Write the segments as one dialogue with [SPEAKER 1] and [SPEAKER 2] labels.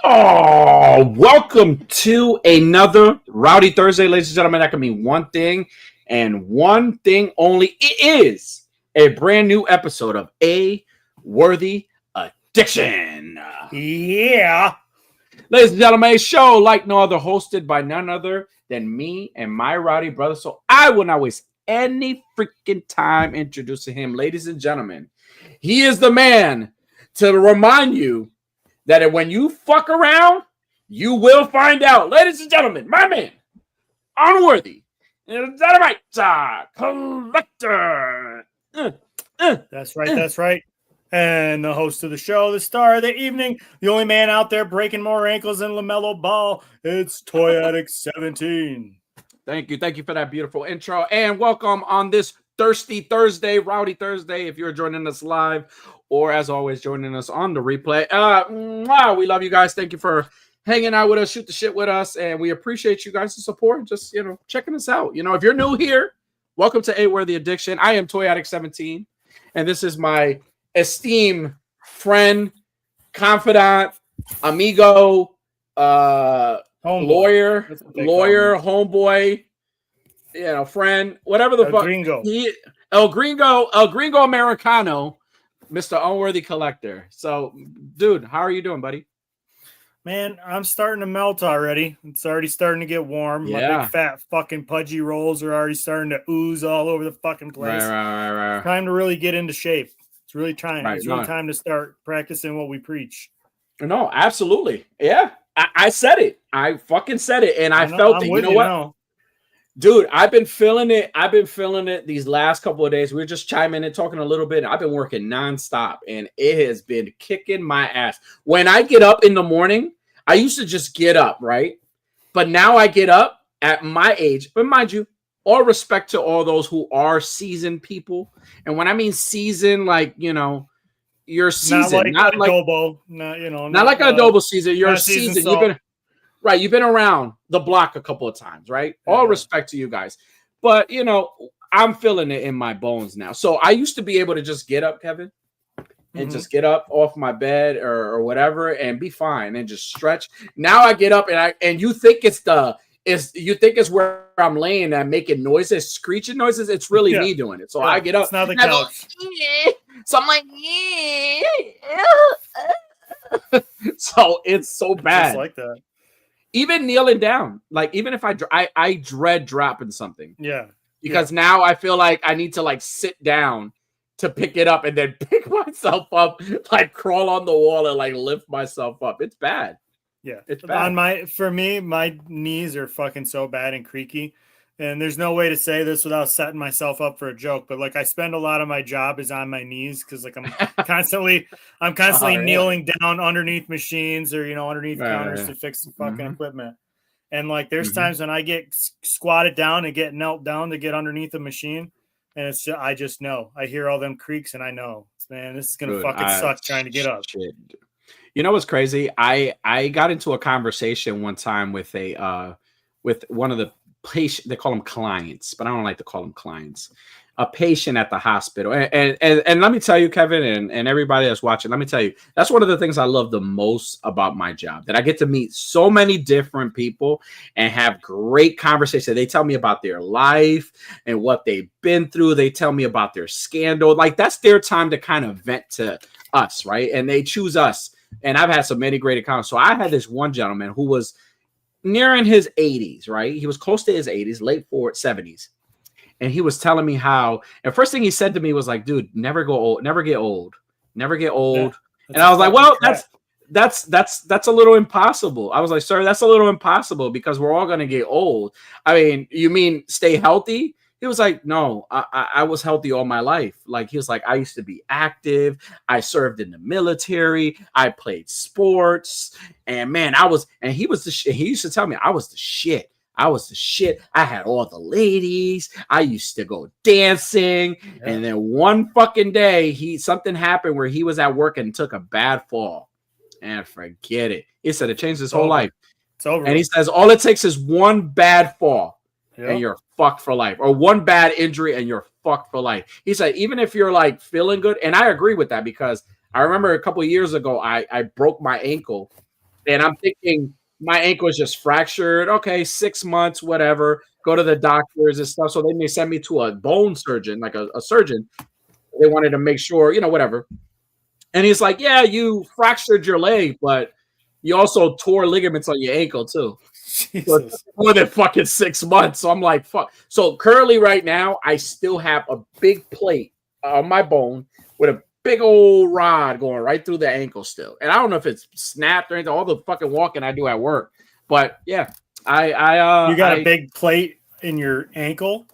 [SPEAKER 1] Oh, welcome to another Rowdy Thursday, ladies and gentlemen. That can mean one thing and one thing only. It is a brand new episode of A Worthy Addiction.
[SPEAKER 2] Yeah.
[SPEAKER 1] Ladies and gentlemen, a show like no other, hosted by none other than me and my rowdy brother. So I will not waste any freaking time introducing him. Ladies and gentlemen, he is the man to remind you that when you fuck around, you will find out. Ladies and gentlemen, my man, Unworthy, Dynamite Collector.
[SPEAKER 2] That's right. And the host of the show, the star of the evening, the only man out there breaking more ankles than LaMelo Ball, it's Toy Addict 17.
[SPEAKER 1] Thank you for that beautiful intro. And welcome on this Thirsty Thursday, Rowdy Thursday, if you're joining us live or as always joining us on the replay. We love you guys. Thank you for hanging out with us, shoot the shit with us, and we appreciate you guys' support. Just, checking us out. If you're new here, welcome to A Worthy Addiction. I am Toy Addict 17, and this is my esteemed friend, confidant, amigo, lawyer, homeboy, friend, whatever the fuck.
[SPEAKER 2] Gringo.
[SPEAKER 1] El Gringo Americano, Mr. Unworthy Collector. So, dude, how are you doing, buddy?
[SPEAKER 2] Man, I'm starting to melt already. It's already starting to get warm.
[SPEAKER 1] Yeah.
[SPEAKER 2] My big fat fucking pudgy rolls are already starting to ooze all over the fucking place.
[SPEAKER 1] Right.
[SPEAKER 2] Time to really get into shape. It's really time.
[SPEAKER 1] Right,
[SPEAKER 2] It's really time to start practicing what we preach.
[SPEAKER 1] No, absolutely. Yeah. I said it. I fucking said it. And I felt it. You know what?
[SPEAKER 2] Now.
[SPEAKER 1] Dude, I've been feeling it these last couple of days. We were just chiming in, talking a little bit. I've been working nonstop, and it has been kicking my ass. When I get up in the morning, I used to just get up, right? But now I get up at my age. But mind you, all respect to all those who are seasoned people. And when I mean seasoned, like, you're seasoned.
[SPEAKER 2] Not like adobo. Not
[SPEAKER 1] like an adobo season. You're seasoned. You've been around the block a couple of times, right? Yeah. All respect to you guys. But, I'm feeling it in my bones now. So I used to be able to just get up, Kevin, and just get up off my bed or whatever and be fine and just stretch. Now I get up and you think it's where I'm laying and I'm making noises, screeching noises. It's really me doing it. So I get up.
[SPEAKER 2] It's not the couch.
[SPEAKER 1] So I'm like, so it's so bad.
[SPEAKER 2] Just like that.
[SPEAKER 1] Even kneeling down, like even if I dread dropping something.
[SPEAKER 2] Yeah.
[SPEAKER 1] Because now I feel like I need to like sit down to pick it up and then pick myself up, like crawl on the wall and like lift myself up. It's bad.
[SPEAKER 2] Yeah.
[SPEAKER 1] It's bad.
[SPEAKER 2] For me, my knees are fucking so bad and creaky. And there's no way to say this without setting myself up for a joke, but like I spend a lot of my job is on my knees because like I'm constantly kneeling down underneath machines or underneath counters to fix the fucking equipment. And like there's times when I get squatted down and get knelt down to get underneath the machine, and I just know. I hear all them creaks and I know, man, this is gonna fucking suck trying to get up.
[SPEAKER 1] Shit. You know what's crazy? I got into a conversation one time with with one of the patient, they call them clients, but I don't like to call them clients. A patient at the hospital, and let me tell you, Kevin, and everybody that's watching, let me tell you, that's one of the things I love the most about my job. That I get to meet so many different people and have great conversation. They tell me about their life and what they've been through. They tell me about their scandal. Like that's their time to kind of vent to us, right? And they choose us. And I've had so many great encounters. So I had this one gentleman who was nearing his 80s, right? He was close to his 80s, late 70s. And he was telling me how, and first thing he said to me was like, dude, never get old. Yeah, and I was like, well, that's a little impossible. I was like, sir, that's a little impossible because we're all going to get old. I mean, you mean stay healthy? He was like, no, I was healthy all my life. Like, he was like, I used to be active. I served in the military. I played sports. And man, he was the shit. He used to tell me I was the shit. I had all the ladies. I used to go dancing. Yeah. And then one fucking day, something happened where he was at work and took a bad fall. And forget it. He said it changed his whole life.
[SPEAKER 2] It's over.
[SPEAKER 1] And he says all it takes is one bad fall. Yep. And you're fucked for life, or one bad injury and you're fucked for life. He said, even if you're like feeling good. And I agree with that because I remember a couple of years ago, I broke my ankle And I'm thinking my ankle is just fractured. Okay, 6 months, whatever. Go to the doctors and stuff. So they may send me to a bone surgeon, like a surgeon. They wanted to make sure, whatever. And he's like, yeah, you fractured your leg, but you also tore ligaments on your ankle too. So more than fucking 6 months. So I'm like, fuck. So currently right now, I still have a big plate on my bone with a big old rod going right through the ankle still. And I don't know if it's snapped or anything, all the fucking walking I do at work. But yeah, you
[SPEAKER 2] got a big plate in your ankle?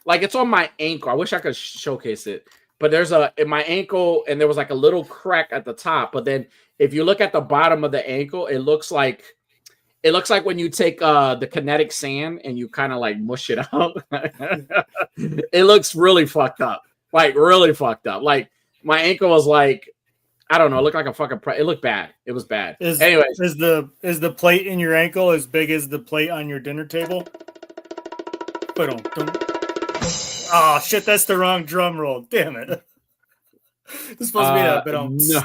[SPEAKER 1] Like it's on my ankle. I wish I could showcase it. But there's in my ankle, and there was like a little crack at the top. But then if you look at the bottom of the ankle, it looks like when you take the kinetic sand and you kind of like mush it up. It looks really fucked up. Like really fucked up. Like my ankle was like, I don't know, it looked like a fucking it looked bad. It was bad. Anyways,
[SPEAKER 2] is the plate in your ankle as big as the plate on your dinner table? Oh shit, that's the wrong drum roll. Damn it. It's supposed to be a bit on.
[SPEAKER 1] No.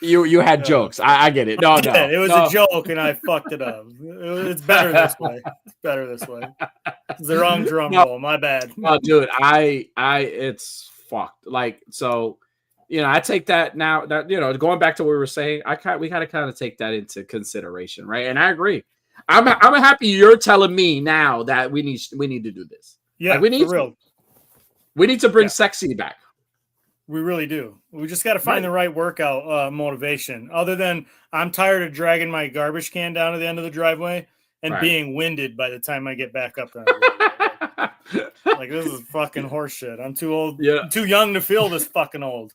[SPEAKER 1] You had jokes. I get it. No.
[SPEAKER 2] It was a joke and I fucked it up. It's better this way. It's the wrong drum roll. My bad.
[SPEAKER 1] Oh, dude, it's fucked. Like, so, I take that now that, going back to what we were saying, we gotta kind of take that into consideration, right? And I agree. I'm happy you're telling me now that we need to do this.
[SPEAKER 2] Yeah,
[SPEAKER 1] like, we need to bring sexy back.
[SPEAKER 2] We really do. We just got to find the right workout motivation. Other than I'm tired of dragging my garbage can down to the end of the driveway and being winded by the time I get back up there. Like this is fucking horseshit. I'm too old. Yeah. I'm too young to feel this fucking old.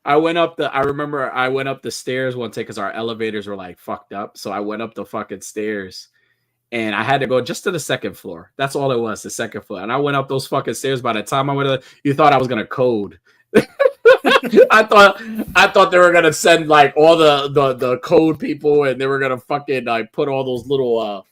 [SPEAKER 1] I remember I went up the stairs one day because our elevators were like fucked up. So I went up the fucking stairs. And I had to go just to the second floor. That's all it was, the second floor. And I went up those fucking stairs. By the time I went, you thought I was gonna code. I thought they were gonna send like all the code people, and they were gonna fucking like put all those little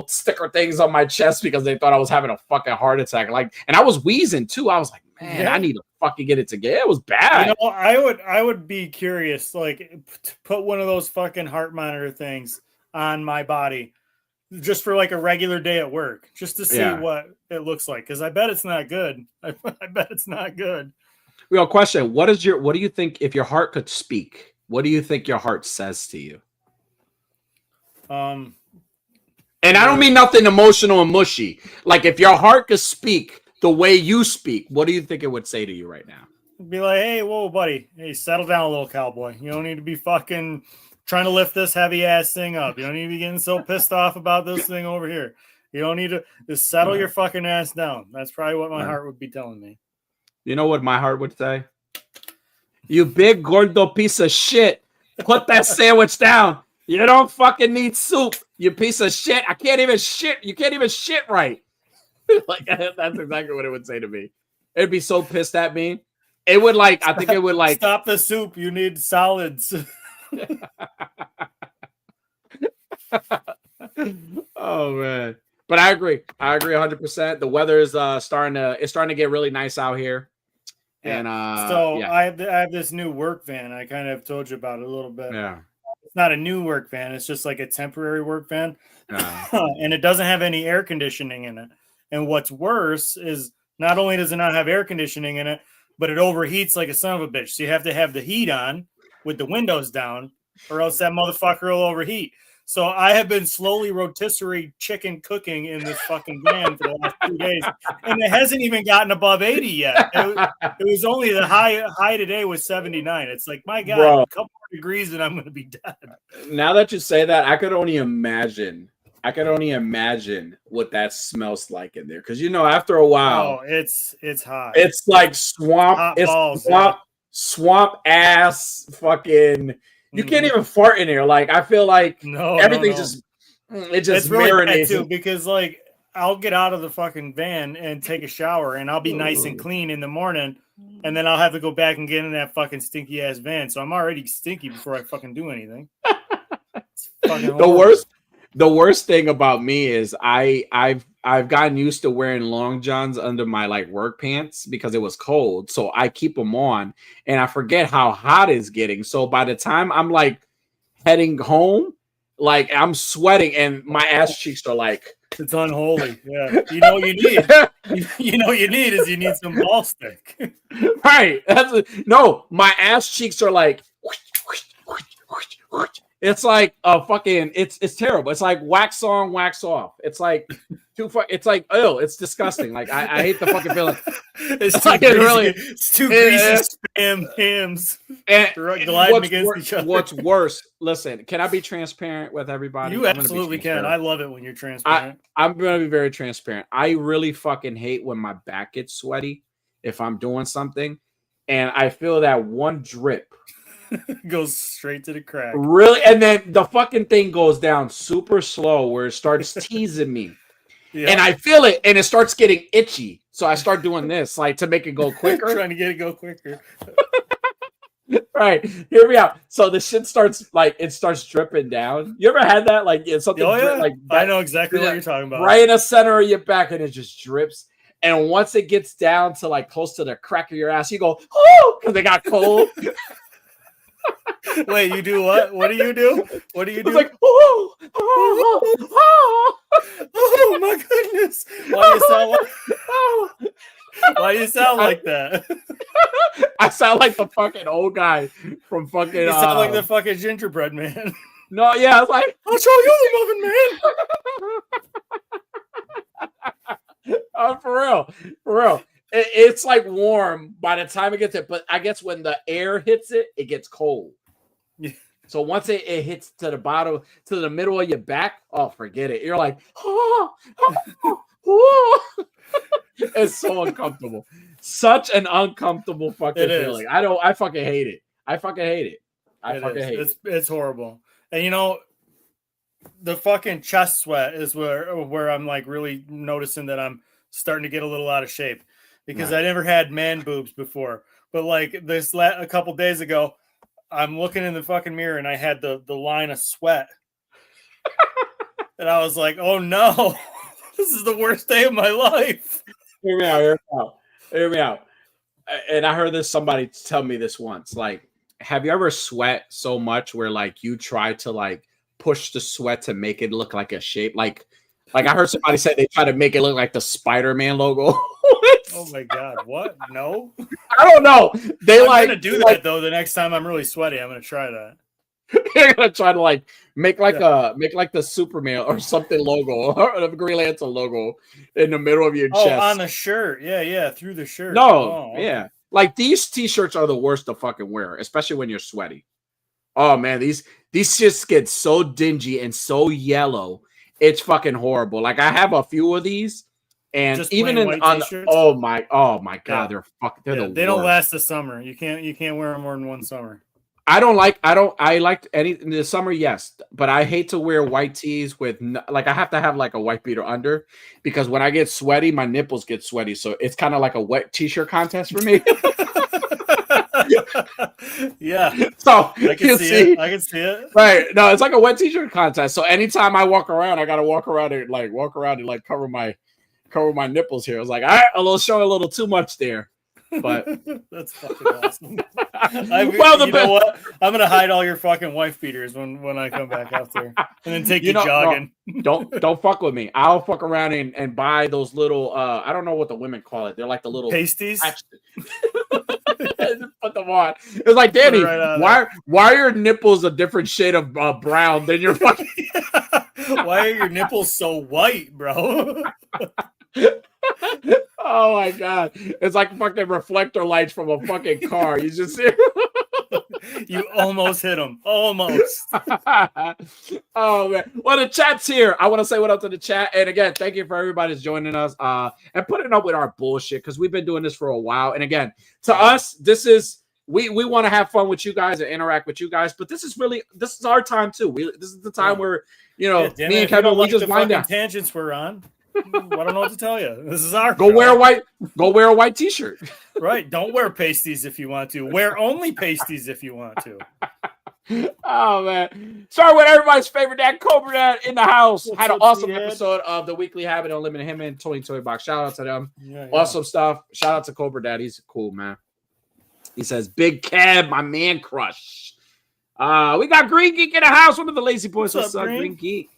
[SPEAKER 1] sticker things on my chest because they thought I was having a fucking heart attack. Like, and I was wheezing too. I was like, man, I need to fucking get it together. It was bad.
[SPEAKER 2] I would be curious, like, to put one of those fucking heart monitor things on my body. Just for like a regular day at work, just to see what it looks like. Because I bet it's not good. I bet it's not good.
[SPEAKER 1] Real question: what do you think if your heart could speak? What do you think your heart says to you? And I don't mean nothing emotional and mushy. Like if your heart could speak the way you speak, what do you think it would say to you right now?
[SPEAKER 2] It'd be like, hey, whoa, buddy, hey, settle down a little, cowboy. You don't need to be fucking trying to lift this heavy ass thing up. You don't need to be getting so pissed off about this thing over here. You don't need to just settle your fucking ass down. That's probably what my heart would be telling me.
[SPEAKER 1] You know what my heart would say? You big gordo piece of shit. Put that sandwich down. You don't fucking need soup. You piece of shit. I can't even shit. You can't even shit right. Like that's exactly what it would say to me. It'd be so pissed at me. It would I think it would
[SPEAKER 2] stop the soup. You need solids.
[SPEAKER 1] Oh man, but I agree 100%. The weather is starting to get really nice out here. And
[SPEAKER 2] I have this new work van. I kind of told you about it a little bit. It's not a new work van, it's just like a temporary work van. And it doesn't have any air conditioning in it. And what's worse is not only does it not have air conditioning in it, but it overheats like a son of a bitch. So you have to have the heat on with the windows down, or else that motherfucker will overheat. So I have been slowly rotisserie chicken cooking in this fucking van for the last 2 days, and it hasn't even gotten above 80 yet. It was only the high today was 79. It's like, my God, a couple more degrees and I'm going to be dead.
[SPEAKER 1] Now that you say that, I could only imagine what that smells like in there. Because after a while,
[SPEAKER 2] it's hot.
[SPEAKER 1] It's like swamp. Hot it's balls, swamp ass fucking. You can't even fart in here. Like I feel like everything just it's really marinates
[SPEAKER 2] too, because like I'll get out of the fucking van and take a shower and I'll be nice and clean in the morning, and then I'll have to go back and get in that fucking stinky ass van. So I'm already stinky before I fucking do anything.
[SPEAKER 1] The The worst thing about me is I've gotten used to wearing long johns under my like work pants because it was cold. So I keep them on and I forget how hot it's getting. So by the time I'm like heading home, like I'm sweating and my ass cheeks are like
[SPEAKER 2] it's unholy. Yeah. You know what you need? You know what you need is you need some ball stick.
[SPEAKER 1] Right. No, my ass cheeks are like it's like a fucking it's terrible. It's like wax on, wax off. It's like it's like it's disgusting. Like I hate the fucking feeling.
[SPEAKER 2] It's too greasy. It's too greasy spam hams gliding against each other.
[SPEAKER 1] What's worse? Listen, can I be transparent with everybody?
[SPEAKER 2] You absolutely can. I love it when you're transparent.
[SPEAKER 1] I'm gonna be very transparent. I really fucking hate when my back gets sweaty if I'm doing something, and I feel that one drip
[SPEAKER 2] goes straight to the crack.
[SPEAKER 1] Really? And then the fucking thing goes down super slow where it starts teasing me. Yeah. And I feel it and it starts getting itchy. So I start doing this like to make it go quicker.
[SPEAKER 2] Trying to get it go quicker.
[SPEAKER 1] Right. Hear me out. So the shit starts like it starts dripping down. You ever had that? Like something like that,
[SPEAKER 2] I know exactly what you're talking about.
[SPEAKER 1] Right in the center of your back and it just drips. And once it gets down to like close to the crack of your ass, you go, oh, because they got cold.
[SPEAKER 2] Wait, you do what? What do you do? What do you do?
[SPEAKER 1] It's like,
[SPEAKER 2] oh my goodness! Why do you sound like that?
[SPEAKER 1] I sound like the fucking old guy from fucking.
[SPEAKER 2] You sound like the fucking gingerbread man.
[SPEAKER 1] No, yeah, I was like,
[SPEAKER 2] I'll show you the muffin man.
[SPEAKER 1] For real. It's like warm by the time it gets it, but I guess when the air hits it, it gets cold.
[SPEAKER 2] Yeah.
[SPEAKER 1] So once it hits to the bottom, to the middle of your back, oh, forget it. You're like, it's so uncomfortable. Such an uncomfortable fucking feeling. I fucking hate it. I fucking hate it.
[SPEAKER 2] It's horrible. And you know, the fucking chest sweat is where I'm like really noticing that I'm starting to get a little out of shape. Because I never had man boobs before. But like a couple days ago, I'm looking in the fucking mirror and I had the line of sweat. And I was like, oh no, this is the worst day of my life.
[SPEAKER 1] Hear me out. And I heard somebody tell me this once. Like, have you ever sweat so much where like you try to like push the sweat to make it look like a shape? Like I heard somebody say they try to make it look like the Spider-Man logo.
[SPEAKER 2] Oh my god! What? No,
[SPEAKER 1] I don't know. I'm
[SPEAKER 2] gonna do that though. The next time I'm really sweaty, I'm gonna try that.
[SPEAKER 1] You're gonna try to like make like the Superman or something logo or the Green Lantern logo in the middle of your chest.
[SPEAKER 2] Oh, on the shirt. Yeah, through the shirt.
[SPEAKER 1] No, yeah. Like these t-shirts are the worst to fucking wear, especially when you're sweaty. Oh man, these shits get so dingy and so yellow. It's fucking horrible. Like I have a few of these. And just even on oh my god, they're the worst.
[SPEAKER 2] They don't last the summer. You can't wear them more than one summer.
[SPEAKER 1] I like any in the summer, yes, but I hate to wear white tees with like I have to have like a white beater under because when I get sweaty, my nipples get sweaty. So it's kind of like a wet t-shirt contest for me.
[SPEAKER 2] Yeah.
[SPEAKER 1] So
[SPEAKER 2] I can see it. I can see it.
[SPEAKER 1] Right. No, it's like a wet t-shirt contest. So anytime I walk around, I gotta walk around and like cover my nipples here. I was like, all right, showing a little too much there. But
[SPEAKER 2] that's fucking awesome. You know what? I'm gonna hide all your fucking wife beaters when I come back out there, and then take you jogging.
[SPEAKER 1] No, don't fuck with me. I'll fuck around and buy those little. I don't know what the women call it. They're like the little
[SPEAKER 2] pasties.
[SPEAKER 1] Put them on. It's like, Danny, why are your nipples a different shade of brown than your fucking?
[SPEAKER 2] Why are your nipples so white, bro?
[SPEAKER 1] Oh my god, it's like fucking reflector lights from a fucking car. You just see.
[SPEAKER 2] You almost hit him. Almost.
[SPEAKER 1] Oh man. Well, the chat's here. I want to say what up to the chat. And again, thank you for everybody that's joining us and putting up with our bullshit because we've been doing this for a while. And again, to us, this is we want to have fun with you guys and interact with you guys, but this is our time too. This is the time where me and Kevin we just wind down.
[SPEAKER 2] Tangents we're on. I don't know what to tell you. This is our
[SPEAKER 1] go wear a white t-shirt.
[SPEAKER 2] Right. Don't wear pasties if you want to. Wear only pasties if you want to.
[SPEAKER 1] Oh man, sorry with everybody's favorite dad, Cobra Dad in the house.
[SPEAKER 2] What's
[SPEAKER 1] Had an
[SPEAKER 2] up,
[SPEAKER 1] awesome
[SPEAKER 2] Sweethead?
[SPEAKER 1] episode of the Weekly Habit Unlimited. Him and Tony Toy Box. Shout out to them.
[SPEAKER 2] Yeah,
[SPEAKER 1] Awesome stuff. Shout out to Cobra Dad. He's cool, man. He says, Big Cab, my man crush. We got Green Geek in the house. One of the Lazy Boys. What's up, Green Geek?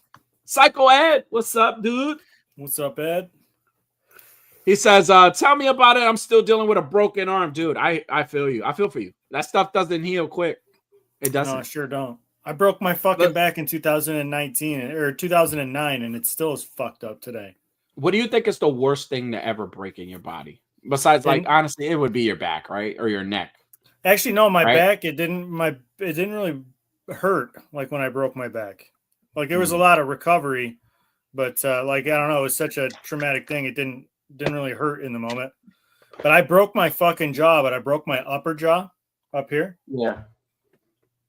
[SPEAKER 1] Psycho Ed, what's up, dude?
[SPEAKER 2] What's up, Ed?
[SPEAKER 1] He says, tell me about it. I'm still dealing with a broken arm, dude. I feel you. I feel for you. That stuff doesn't heal quick. It doesn't.
[SPEAKER 2] No, I sure don't. I broke my fucking back in 2019 or 2009, and it still is fucked up today.
[SPEAKER 1] What do you think is the worst thing to ever break in your body? Besides, like, honestly, it would be your back, right? Or your neck.
[SPEAKER 2] Actually, no, my back, it didn't really hurt like when I broke my back. Like there was a lot of recovery, but like I don't know, it was such a traumatic thing. It didn't really hurt in the moment. But I broke my fucking jaw, but I broke my upper jaw up here.
[SPEAKER 1] Yeah.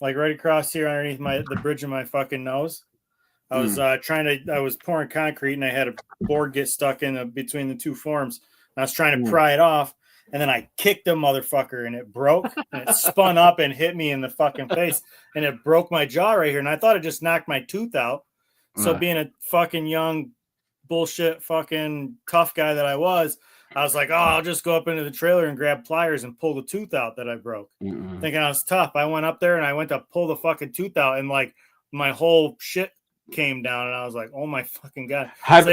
[SPEAKER 2] Like right across here underneath the bridge of my fucking nose. I was I was pouring concrete and I had a board get stuck in between the two forms. I was trying to pry it off, and then I kicked the motherfucker, and it broke, and it spun up and hit me in the fucking face, and it broke my jaw right here. And I thought it just knocked my tooth out. So being a fucking young bullshit fucking tough guy that I was like, oh, I'll just go up into the trailer and grab pliers and pull the tooth out that I broke. Thinking I was tough. I went up there and I went to pull the fucking tooth out, and like my whole shit came down, and I was like, oh my fucking God. So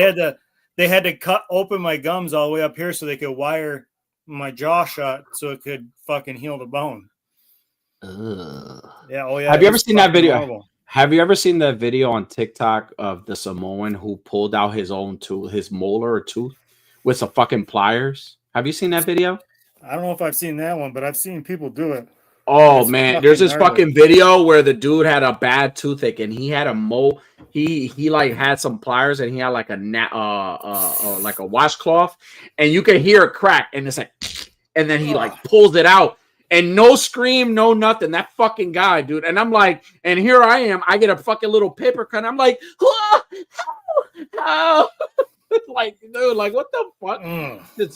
[SPEAKER 2] they had to cut open my gums all the way up here so they could wire my jaw shut so it could fucking heal the bone. Yeah. Oh yeah.
[SPEAKER 1] Have you ever seen that video?
[SPEAKER 2] Horrible.
[SPEAKER 1] Have you ever seen that video on TikTok of the Samoan who pulled out his own tooth, his molar or tooth, with some fucking pliers? Have you seen that video?
[SPEAKER 2] I don't know if I've seen that one, but I've seen people do it.
[SPEAKER 1] Oh man, there's this fucking video where the dude had a bad toothache and he had a mole. He like had some pliers and he had like like a washcloth, and you can hear it crack, and it's like, and then he like pulls it out, and no scream, no nothing. That fucking guy, dude. And I'm like, and here I am. I get a fucking little paper cut. I'm like, how? Like, dude, like what the fuck?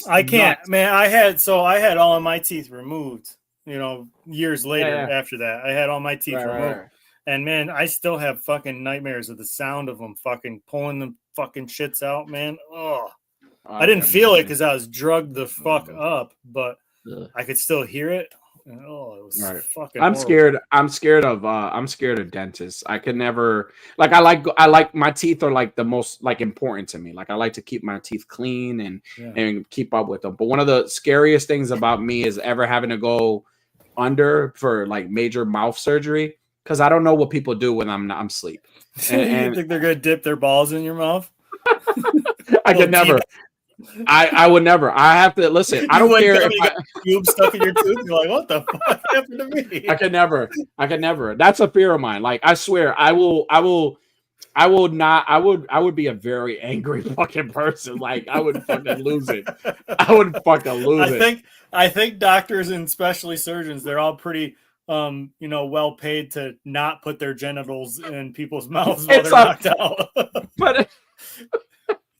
[SPEAKER 2] I can't, nuts. Man. I had all of my teeth removed. You know, years later after that, I had all my teeth removed. And man, I still have fucking nightmares of the sound of them fucking pulling them fucking shits out, man. I didn't feel it because I was drugged the fuck up, but I could still hear it. And, it was fucking.
[SPEAKER 1] I'm scared. I'm scared of dentists. I could never I like my teeth are like the most like important to me. Like I like to keep my teeth clean and keep up with them. But one of the scariest things about me is ever having to go under for like major mouth surgery, because I don't know what people do when I'm asleep. And
[SPEAKER 2] you think they're gonna dip their balls in your mouth?
[SPEAKER 1] I could never. I would never. I have to listen. I don't care if I
[SPEAKER 2] tube stuck in your tooth. You're like, what the fuck happened to me?
[SPEAKER 1] I could never. That's a fear of mine. Like I swear, I would be a very angry fucking person. Like I would fucking lose it.
[SPEAKER 2] I think doctors and especially surgeons, they're all pretty well paid to not put their genitals in people's mouths while they're knocked out.
[SPEAKER 1] But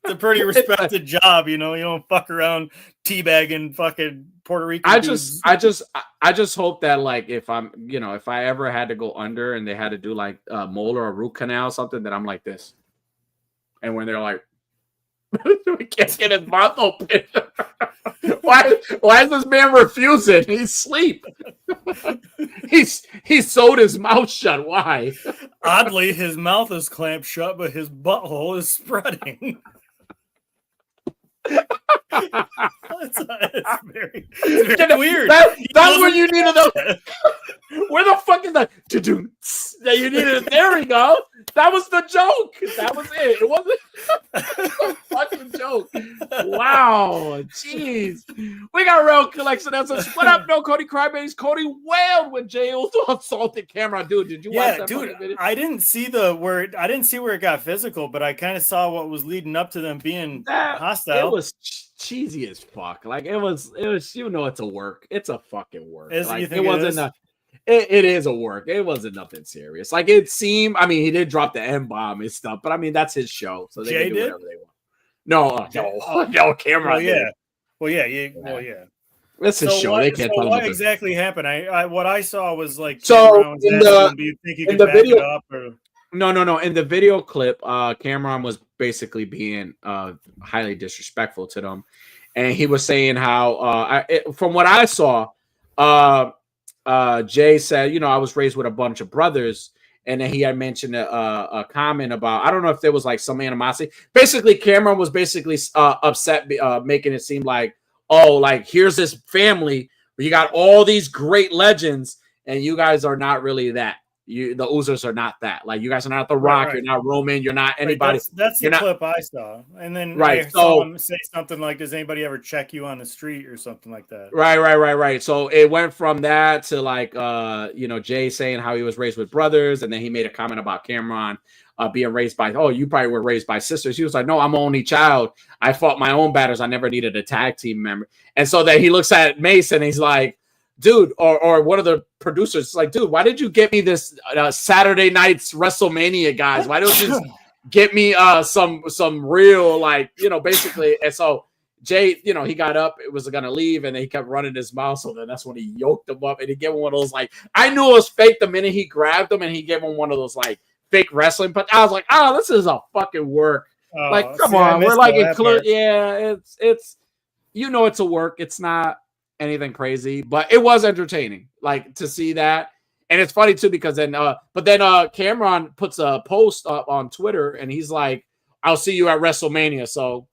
[SPEAKER 2] it's a pretty respected job, you don't fuck around teabagging fucking Puerto Rican.
[SPEAKER 1] I just hope that like if I ever had to go under and they had to do like a molar or root canal or something, that I'm like this. And when they're like, we can't get his mouth open. Why is this man refusing? He's asleep. He sewed his mouth shut. Why?
[SPEAKER 2] Oddly, his mouth is clamped shut, but his butthole is spreading. It's very weird.
[SPEAKER 1] That's what you need to know. Where the fuck is that? That you needed it. There we go. That was the joke. That was it. It wasn't a fucking joke. Wow. Jeez. We got a real collection. That's a what up, no Cody Crybabies. Cody wailed when Jay Uso assaulted camera. Dude, did you watch that?
[SPEAKER 2] Dude, I didn't see where it got physical, but I kind of saw what was leading up to them being hostile.
[SPEAKER 1] It was cheesy as fuck. Like it was it's a work. It's a fucking work. It is a work. It wasn't nothing serious. Like it seemed. I mean, he did drop the M-bomb and stuff, but I mean that's his show, so they can do whatever they want. No, camera.
[SPEAKER 2] Well, yeah.
[SPEAKER 1] That's a show. They can't
[SPEAKER 2] so
[SPEAKER 1] tell
[SPEAKER 2] what
[SPEAKER 1] them
[SPEAKER 2] exactly happened? I what I saw was like
[SPEAKER 1] So
[SPEAKER 2] Cameron was asking him, do you think you
[SPEAKER 1] in
[SPEAKER 2] could
[SPEAKER 1] the
[SPEAKER 2] back
[SPEAKER 1] video,
[SPEAKER 2] it up? Or
[SPEAKER 1] no. In the video clip, Cameron was basically being highly disrespectful to them, and he was saying how from what I saw, Jay said, I was raised with a bunch of brothers. And then he had mentioned a comment about, I don't know if there was like some animosity. Basically, Cameron was basically upset, making it seem like, oh, like here's this family where you got all these great legends, and you guys are not really that. The Usos are not that. Like you guys are not The Rock. Right. You're not Roman. You're not anybody.
[SPEAKER 2] Right, that's the clip I saw. And then I saw him say something like, does anybody ever check you on the street or something like that?
[SPEAKER 1] Right. So it went from that to like, Jay saying how he was raised with brothers. And then he made a comment about Cameron being raised by, you probably were raised by sisters. He was like, no, I'm an only child. I fought my own battles. I never needed a tag team member. And so then he looks at Mace and he's like, dude, or one of the producers is like, dude, why did you get me this Saturday night's WrestleMania, guys? Why don't you get me some real, like, basically. And so Jay, he got up, it was gonna leave, and then he kept running his mouth. So then that's when he yoked him up and he gave him one of those, like, I knew it was fake the minute he grabbed him and he gave him one of those like fake wrestling. But I was like, oh, this is a fucking work. Like, come on, we're like include. Yeah, it's it's a work. It's not anything crazy, but it was entertaining, like, to see that. And it's funny too because then Cameron puts a post up on Twitter and he's like, I'll see you at WrestleMania. So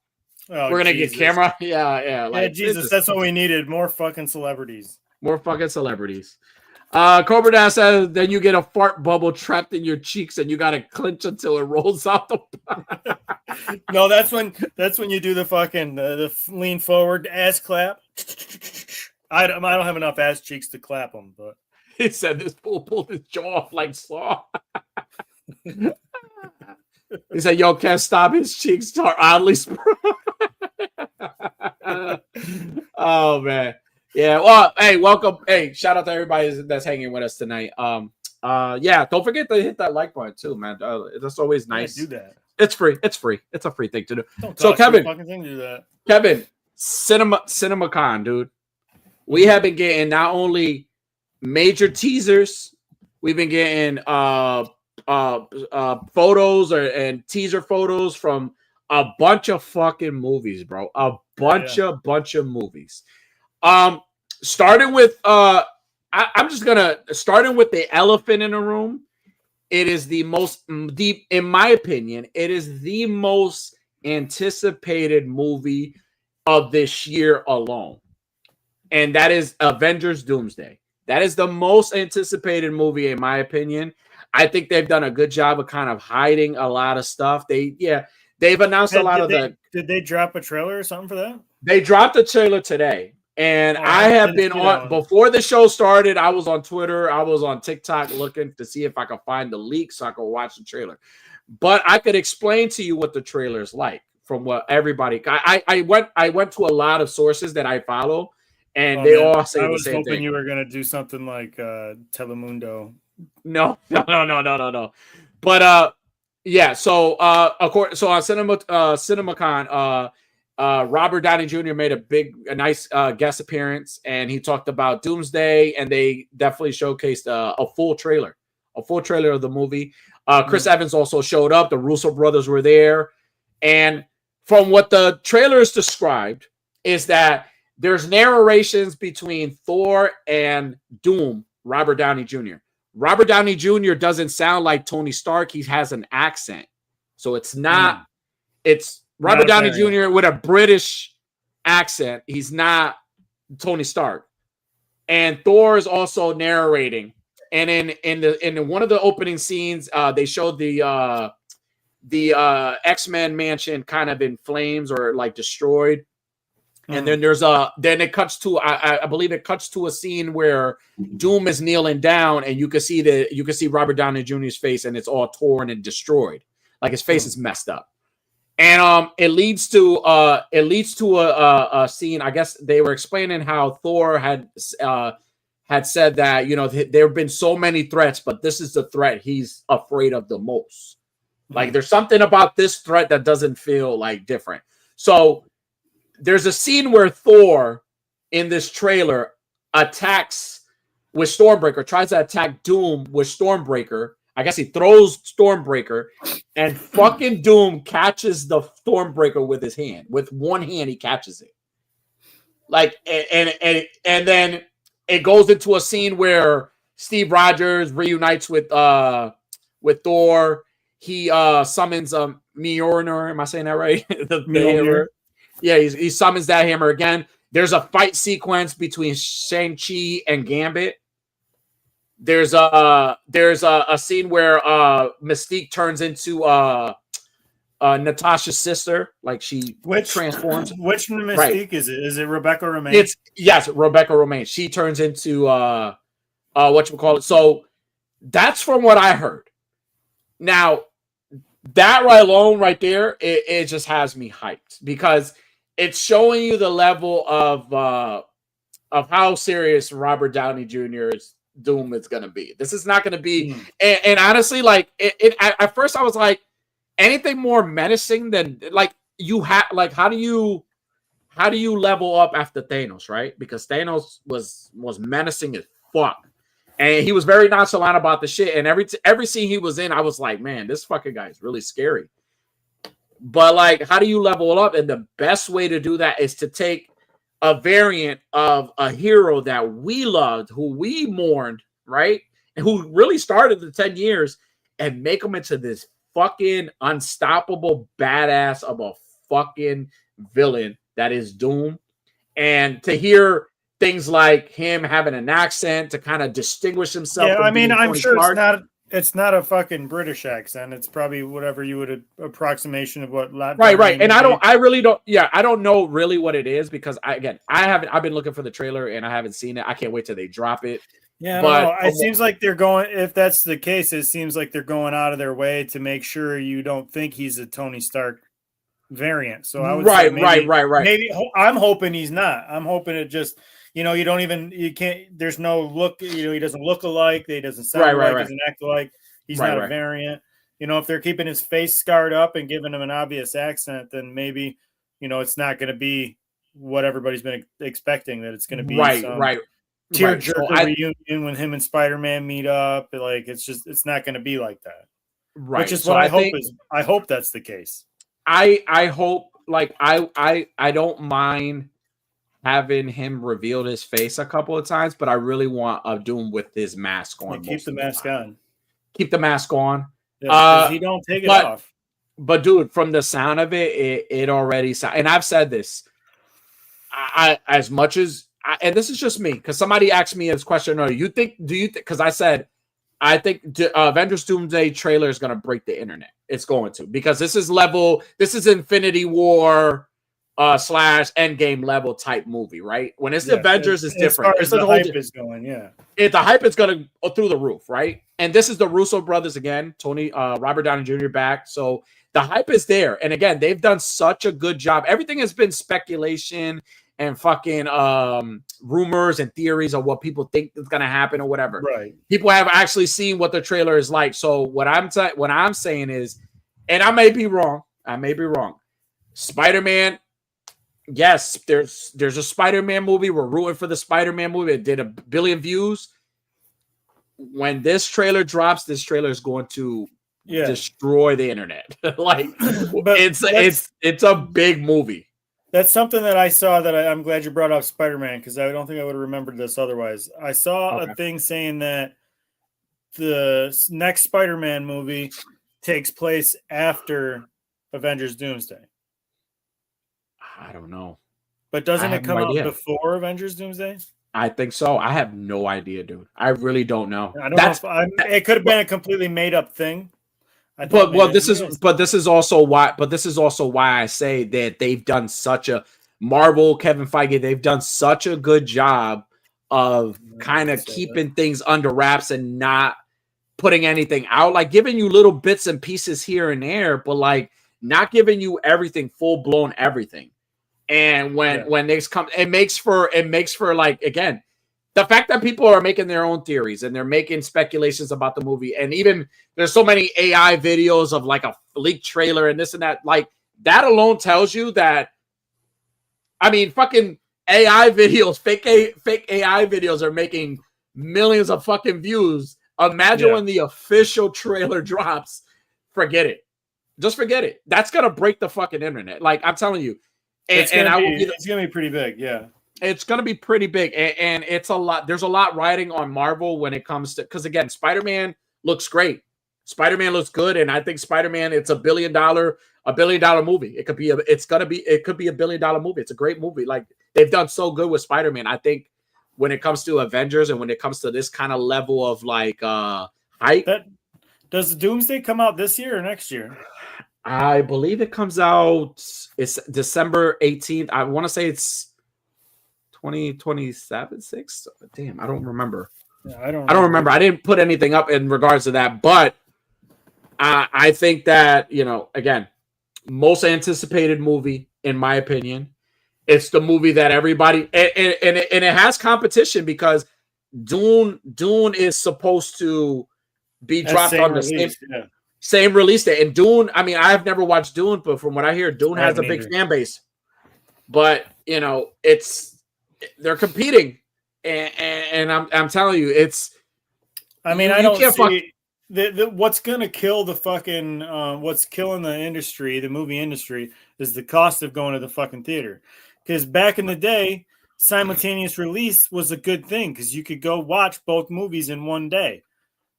[SPEAKER 1] we're gonna get Cameron. Yeah, like,
[SPEAKER 2] Jesus, that's what we needed. More fucking celebrities.
[SPEAKER 1] Cobra Dash says then you get a fart bubble trapped in your cheeks and you gotta clench until it rolls out the
[SPEAKER 2] No, that's when you do the fucking the lean forward ass clap. I don't have enough ass cheeks to clap them, but
[SPEAKER 1] he said this fool pulled his jaw off like Saw. He said, "Yo, can't stop his cheeks are oddly spread." Oh man, yeah. Well, hey, welcome. Hey, shout out to everybody that's hanging with us tonight. Don't forget to hit that like button too, man. That's always nice.
[SPEAKER 2] Yeah, do that.
[SPEAKER 1] It's free. It's a free thing to do.
[SPEAKER 2] So Kevin, fucking thing to do that.
[SPEAKER 1] Kevin, CinemaCon, dude. We have been getting not only major teasers, we've been getting photos and teaser photos from a bunch of fucking movies, bro. A bunch of movies. Starting with starting with the elephant in the room. It is in my opinion, it is the most anticipated movie of this year alone. And that is Avengers Doomsday. That is the most anticipated movie, in my opinion. I think they've done a good job of kind of hiding a lot of stuff. They've announced a lot of the.
[SPEAKER 2] Did they drop a trailer or something for that?
[SPEAKER 1] They dropped a trailer today. And I have been on before the show started. I was on Twitter. I was on TikTok looking to see if I could find the leak so I could watch the trailer. But I could explain to you what the trailer is like from what everybody. I went to a lot of sources that I follow, and they all say the same thing. I was hoping
[SPEAKER 2] you were gonna do something like Telemundo.
[SPEAKER 1] No. But So of course, so on CinemaCon, Robert Downey Jr. made a nice guest appearance, and he talked about Doomsday, and they definitely showcased a full trailer of the movie. Chris Evans also showed up. The Russo brothers were there, and from what the trailers described is that there's narrations between Thor and Doom, Robert Downey Jr. Robert Downey Jr. doesn't sound like Tony Stark. He has an accent, so it's not. It's Robert Downey Jr. with a British accent. He's not Tony Stark. And Thor is also narrating. And in one of the opening scenes, they showed the X-Men mansion kind of in flames or like destroyed. And then then it cuts to I believe it cuts to a scene where Doom is kneeling down, and you can see Robert Downey Jr.'s face, and it's all torn and destroyed, like his face is messed up. And it leads to a scene. I guess they were explaining how Thor had said that there have been so many threats, but this is the threat he's afraid of the most. Like there's something about this threat that doesn't feel like different. So there's a scene where Thor in this trailer attacks with Stormbreaker, tries to attack Doom with Stormbreaker. I guess he throws Stormbreaker, and fucking Doom catches the Stormbreaker with his hand. With one hand, he catches it. Like, and then it goes into a scene where Steve Rogers reunites with Thor. He summons Mjolnir. Am I saying that right? the hammer. Yeah, he summons that hammer again. There's a fight sequence between Shang-Chi and Gambit. There's a scene where Mystique turns into Natasha's sister, like she transforms.
[SPEAKER 2] Which Mystique is it? Is it Rebecca Romijn?
[SPEAKER 1] Yes, Rebecca Romijn. She turns into whatchamacallit. So that's from what I heard. Now, that right there, it just has me hyped because it's showing you the level of how serious Robert Downey Jr.'s Doom is going to be. This is not going to be, and honestly, like at first I was like, anything more menacing than like you have, like how do you level up after Thanos, right? Because Thanos was menacing as fuck, and he was very nonchalant about the shit. And every scene he was in, I was like, man, this fucking guy is really scary. But like, how do you level up? And the best way to do that is to take a variant of a hero that we loved, who we mourned, right? And who really started the 10 years and make him into this fucking unstoppable badass of a fucking villain that is Doom. And to hear things like him having an accent to kind of distinguish himself.
[SPEAKER 2] Yeah, I mean, I'm sure it's not a fucking British accent. It's probably whatever you would approximation of what Latin.
[SPEAKER 1] Right. And I don't know really what it is because I've been looking for the trailer and I haven't seen it. I can't wait till they drop it.
[SPEAKER 2] Yeah, but it seems like they're going. If that's the case, it seems like they're going out of their way to make sure you don't think he's a Tony Stark variant. So I would say maybe,
[SPEAKER 1] right.
[SPEAKER 2] Maybe I'm hoping he's not. I'm hoping it just. You can't. There's no look. He doesn't look alike. He doesn't sound alike. Doesn't act alike. He's not a variant. If they're keeping his face scarred up and giving him an obvious accent, then maybe it's not going to be what everybody's been expecting. That it's going to be
[SPEAKER 1] right.
[SPEAKER 2] Tearjerker reunion when him and Spider-Man meet up. Like it's not going to be like that.
[SPEAKER 1] Right.
[SPEAKER 2] Which is what I hope is. I hope that's the case.
[SPEAKER 1] I hope I don't mind having him reveal his face a couple of times, but I really want a Doom with his mask on.
[SPEAKER 2] Keep the mask on.
[SPEAKER 1] Keep the mask on.
[SPEAKER 2] Yeah, he don't take it off.
[SPEAKER 1] But dude, from the sound of it already sounds. And I've said this. As much as, and this is just me, because somebody asked me this question. Do you think? Because I said, I think Avengers Doomsday trailer is going to break the internet. It's going to, because this is Infinity War / Endgame level type movie, right? When it's the Avengers, it's different.
[SPEAKER 2] As far as the hype is going,
[SPEAKER 1] the hype is going to through the roof, right? And this is the Russo brothers again, Robert Downey Jr. back, so the hype is there. And again, they've done such a good job. Everything has been speculation and fucking rumors and theories of what people think is going to happen or whatever.
[SPEAKER 2] Right.
[SPEAKER 1] People have actually seen what the trailer is like. So what I'm saying is, and I may be wrong. Spider-Man. Yes, there's a Spider-Man movie. We're rooting for the Spider-Man movie. It did 1 billion views. When this trailer drops, this trailer is going to destroy the internet. It's a big movie.
[SPEAKER 2] That's something that I saw that I'm glad you brought up Spider-Man, because I don't think I would have remembered this otherwise. I saw a thing saying that the next Spider-Man movie takes place after Avengers Doomsday.
[SPEAKER 1] I don't know.
[SPEAKER 2] But doesn't it come out before Avengers Doomsday?
[SPEAKER 1] I think so. I have no idea, dude. I really don't know.
[SPEAKER 2] I don't know it could have been a completely made up thing.
[SPEAKER 1] This is also why I say that they've done such a Marvel, Kevin Feige, they've done such a good job of kind of keeping things under wraps and not putting anything out, like giving you little bits and pieces here and there, but like not giving you everything, full blown everything. And when these come, it makes for like, again, the fact that people are making their own theories and they're making speculations about the movie, and even there's so many AI videos of like a leaked trailer and this and that, like that alone tells you that, I mean, fucking AI videos, fake AI videos are making millions of fucking views. Imagine when the official trailer drops. Forget it. Just forget it. That's gonna break the fucking internet. Like I'm telling you.
[SPEAKER 2] It's gonna be pretty big. Yeah.
[SPEAKER 1] It's going to be pretty big, and it's a lot. There's a lot riding on Marvel when it comes to, because again, Spider-Man looks great. Spider-Man looks good, and I think Spider-Man, it's $1 billion movie. It could be a $1 billion movie. It's a great movie. Like they've done so good with Spider-Man. I think when it comes to Avengers and when it comes to this kind of level of like hype.
[SPEAKER 2] Does Doomsday come out this year or next year?
[SPEAKER 1] I believe it comes out. It's December 18th. I want to say it's 2027, 6. Damn, I don't remember.
[SPEAKER 2] Yeah, I don't
[SPEAKER 1] remember. I didn't put anything up in regards to that, but I think that, again, most anticipated movie in my opinion. It's the movie that everybody and it has competition because Dune is supposed to be dropped on the same release date. And Dune, I mean, I've never watched Dune, but from what I hear, Dune has a big fan base. But they're competing, and I'm telling you, it's.
[SPEAKER 2] I mean, I don't see what's gonna kill the fucking what's killing the industry, the movie industry, is the cost of going to the fucking theater. Because back in the day, simultaneous release was a good thing because you could go watch both movies in one day,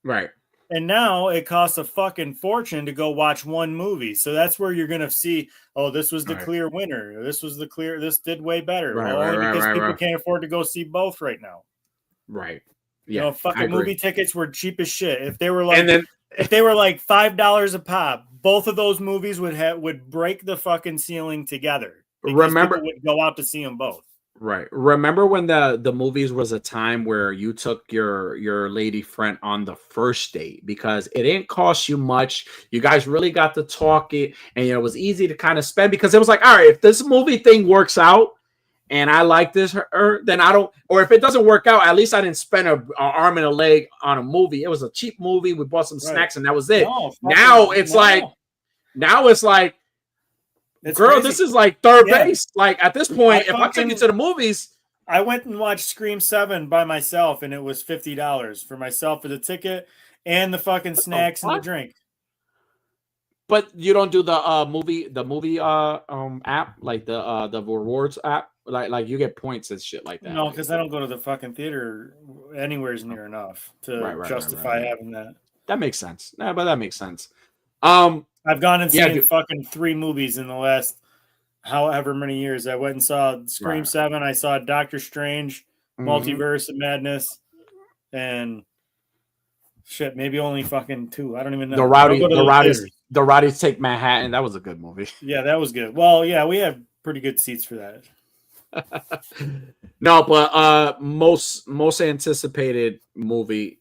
[SPEAKER 1] right?
[SPEAKER 2] And now it costs a fucking fortune to go watch one movie. So that's where you're going to see, oh, this was the clear winner. This did way better. Because people can't afford to go see both right now.
[SPEAKER 1] Right. Yeah.
[SPEAKER 2] Fucking movie tickets were cheap as shit. If they were like, if they were like $5 a pop, both of those movies would break the fucking ceiling together.
[SPEAKER 1] Remember,
[SPEAKER 2] people would go out to see them both.
[SPEAKER 1] Right. Remember when the movies was a time where you took your lady friend on the first date because it didn't cost you much. You guys really got to talk it, and it was easy to kind of spend because it was like, all right, if this movie thing works out and I like this, then I don't, or if it doesn't work out, at least I didn't spend an arm and a leg on a movie. It was a cheap movie. We bought some snacks and that was it. Now it's like, girl, crazy. This is like third base. Like at this point, if I take you to the movies,
[SPEAKER 2] I went and watched Scream 7 by myself, and it was $50 for myself for the ticket and the fucking snacks and the drink.
[SPEAKER 1] But you don't do the movie app, like the rewards app, like you get points and shit like that.
[SPEAKER 2] No, because I don't go to the fucking theater anywhere near enough to justify having that.
[SPEAKER 1] That makes sense. Yeah, but that makes sense.
[SPEAKER 2] I've gone and seen fucking 3 movies in the last however many years. I went and saw Scream 7. I saw Doctor Strange, Multiverse of Madness, and shit, maybe only fucking 2. I don't even know.
[SPEAKER 1] The Rowdies Take Manhattan. That was a good movie.
[SPEAKER 2] Yeah, that was good. Well, yeah, we have pretty good seats for that.
[SPEAKER 1] No, but most anticipated movie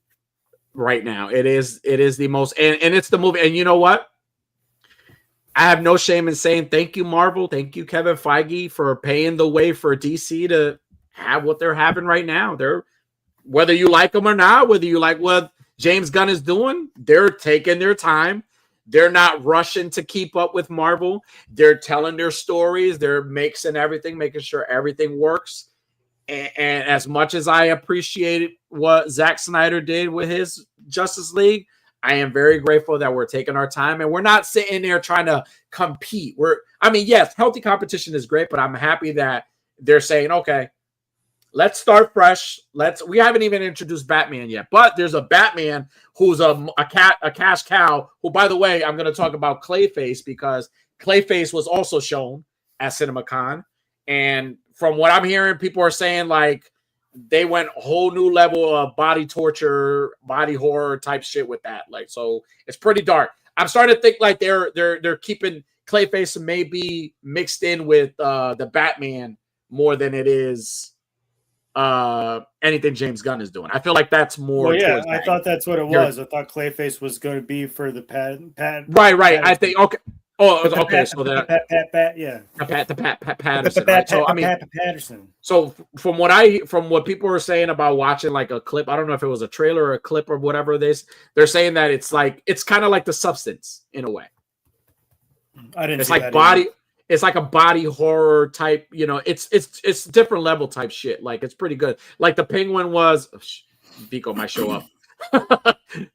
[SPEAKER 1] right now. It is the most, and it's the movie. And you know what? I have no shame in saying thank you, Marvel. Thank you, Kevin Feige, for paying the way for DC to have what they're having right now. They're, whether you like them or not, whether you like what James Gunn is doing, they're taking their time. They're not rushing to keep up with Marvel. They're telling their stories. They're mixing everything, making sure everything works. And as much as I appreciated what Zack Snyder did with his Justice League, I am very grateful that we're taking our time and we're not sitting there trying to compete. Yes, healthy competition is great, but I'm happy that they're saying, okay, let's start fresh. We haven't even introduced Batman yet, but there's a Batman who's a cash cow, who, by the way, I'm going to talk about Clayface because Clayface was also shown at CinemaCon. And from what I'm hearing, people are saying like they went a whole new level of body torture, body horror type shit with that. Like, so it's pretty dark. I'm starting to think like they're keeping Clayface maybe mixed in with the Batman more than it is anything James Gunn is doing. I feel like that's more.
[SPEAKER 2] Well, yeah, I thought that's what it was. I thought Clayface was going to be for the Pat.
[SPEAKER 1] Right. I think okay. Oh, okay. So
[SPEAKER 2] the
[SPEAKER 1] Pat Patterson. Right? So
[SPEAKER 2] Patterson.
[SPEAKER 1] So from what people were saying about watching like a clip, I don't know if it was a trailer or a clip or whatever they're saying that it's kind of like The Substance in a way.
[SPEAKER 2] I didn't.
[SPEAKER 1] It's like body. it's like a body horror type, you know, it's different level type shit. Like it's pretty good. Like the Penguin was Vico might show up.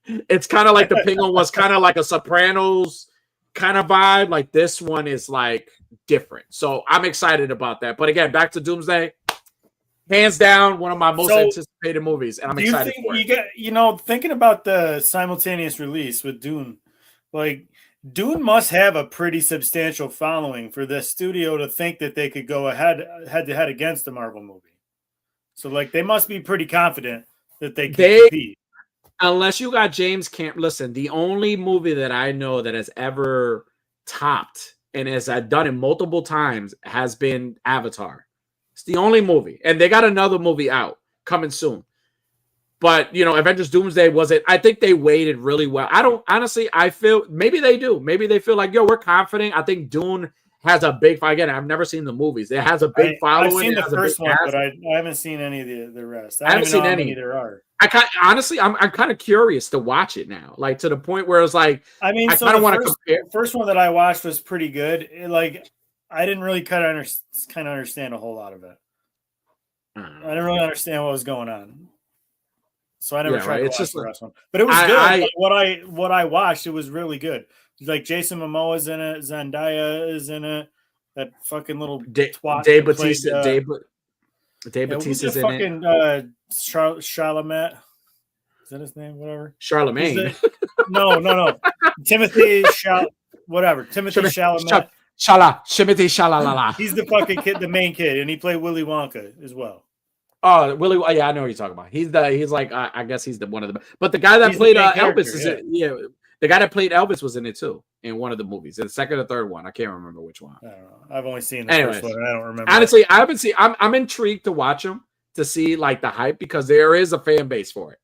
[SPEAKER 1] It's kind of like the Penguin was kind of like a Sopranos kind of vibe. Like this one is like different. So I'm excited about that. But again, back to Doomsday. Hands down, one of my most anticipated movies, and I'm excited for it.
[SPEAKER 2] Thinking about the simultaneous release with Dune, like Dune must have a pretty substantial following for this studio to think that they could go head to head against the Marvel movie. So, like, they must be pretty confident that they can compete.
[SPEAKER 1] Unless you got James Cameron. Listen, the only movie that I know that has ever topped and has done it multiple times has been Avatar. It's the only movie, and they got another movie out coming soon. But Avengers Doomsday wasn't. I think they waited really well. I don't honestly. I feel maybe they do. Maybe they feel like, we're confident. I think Dune has a big. Again, I've never seen the movies. It has a big following.
[SPEAKER 2] I've seen the first one, but I haven't seen any of the rest.
[SPEAKER 1] I haven't seen any.
[SPEAKER 2] There are.
[SPEAKER 1] Honestly, I'm kind of curious to watch it now. Like to the point where it's like,
[SPEAKER 2] I kind of want to compare. The first one that I watched was pretty good. I didn't really kind of understand a whole lot of it. I didn't really understand what was going on, so I never tried to watch the rest one. But it was good. What I watched, it was really good. Like Jason Momoa is in it, Zendaya is in it. That fucking little twat.
[SPEAKER 1] Dave Bautista. Dave Bautista's in it.
[SPEAKER 2] Chalamet. Is that his name? Whatever.
[SPEAKER 1] Charlemagne.
[SPEAKER 2] No. Timothy Chalamet.
[SPEAKER 1] Shimothy Shalalala.
[SPEAKER 2] He's the fucking kid, the main kid, and he played Willy Wonka as well.
[SPEAKER 1] Oh, Willy! Yeah, I know what you're talking about. He's like I guess he's the one of the. But the guy that played Elvis is the guy that played Elvis was in it too in one of the movies, in the second or third one. I can't remember which one.
[SPEAKER 2] I don't know. I've only seen the first one. And I don't remember.
[SPEAKER 1] Honestly, I haven't seen. I'm intrigued to watch them to see like the hype because there is a fan base for it.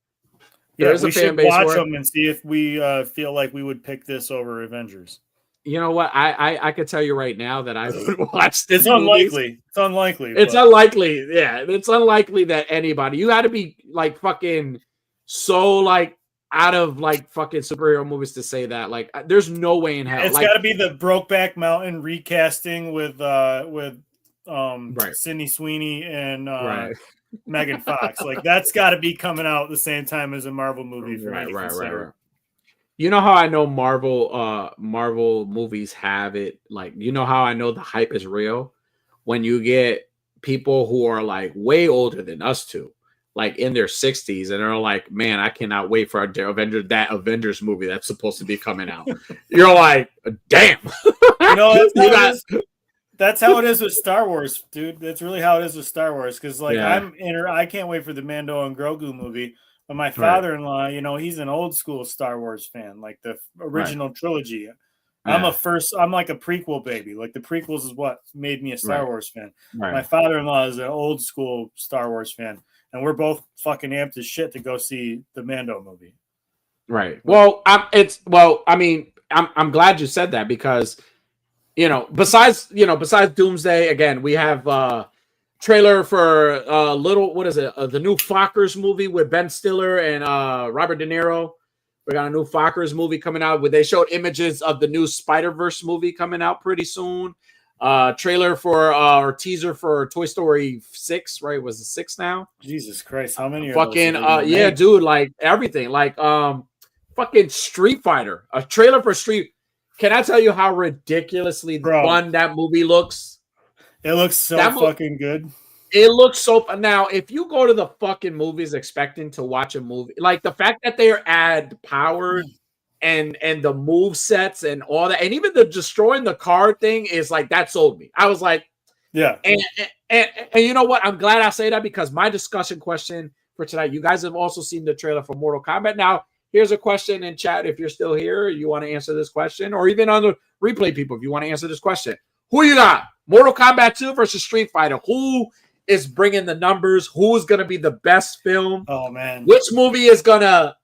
[SPEAKER 2] We should watch them and see if we feel like we would pick this over Avengers.
[SPEAKER 1] You know what? I could tell you right now that I would watch this.
[SPEAKER 2] It's unlikely. It's unlikely.
[SPEAKER 1] It's unlikely. Yeah, it's unlikely that anybody. You got to be like fucking so like out of like fucking superhero movies to say that. Like, there's no way in hell.
[SPEAKER 2] It's got to be the Brokeback Mountain recasting with Sydney Sweeney and Megan Fox. Like, that's got to be coming out at the same time as a Marvel movie for me. Right.
[SPEAKER 1] You know how I know Marvel movies have it? Like, you know how I know the hype is real? When you get people who are like way older than us two, like in their 60s, and they're like, man, I cannot wait for that Avengers movie that's supposed to be coming out. You're like, damn.
[SPEAKER 2] That's how it is with Star Wars, dude. That's really how it is with Star Wars. Because I can't wait for the Mando and Grogu movie. But my father-in-law, he's an old school Star Wars fan, like the original trilogy. I'm like a prequel baby. Like the prequels is what made me a Star Wars fan. Right. My father-in-law is an old school Star Wars fan, and we're both fucking amped as shit to go see the Mando movie.
[SPEAKER 1] Right. Well, I'm glad you said that because, besides Doomsday, again, we have trailer for the new Fockers movie with Ben Stiller and Robert De Niro. We got a new Fockers movie coming out where they showed images of the new Spider-Verse movie coming out pretty soon. Trailer for or teaser for Toy Story 6, right? Was it 6 now?
[SPEAKER 2] Jesus Christ, how many
[SPEAKER 1] fucking dude, like everything. Like fucking Street Fighter. A trailer for Street. Can I tell you how ridiculously fun that movie looks?
[SPEAKER 2] It looks so fucking good.
[SPEAKER 1] It looks so. Now, if you go to the fucking movies expecting to watch a movie, like the fact that they add power and the move sets and all that, and even the destroying the car thing is like that sold me. I was like,
[SPEAKER 2] yeah.
[SPEAKER 1] And you know what? I'm glad I say that because my discussion question for tonight. You guys have also seen the trailer for Mortal Kombat. Now, here's a question in chat. If you're still here, you want to answer this question, or even on the replay, people, if you want to answer this question, who you got? Mortal Kombat 2 versus Street Fighter. Who is bringing the numbers? Who's going to be the best film?
[SPEAKER 2] Oh man.
[SPEAKER 1] Which movie is going to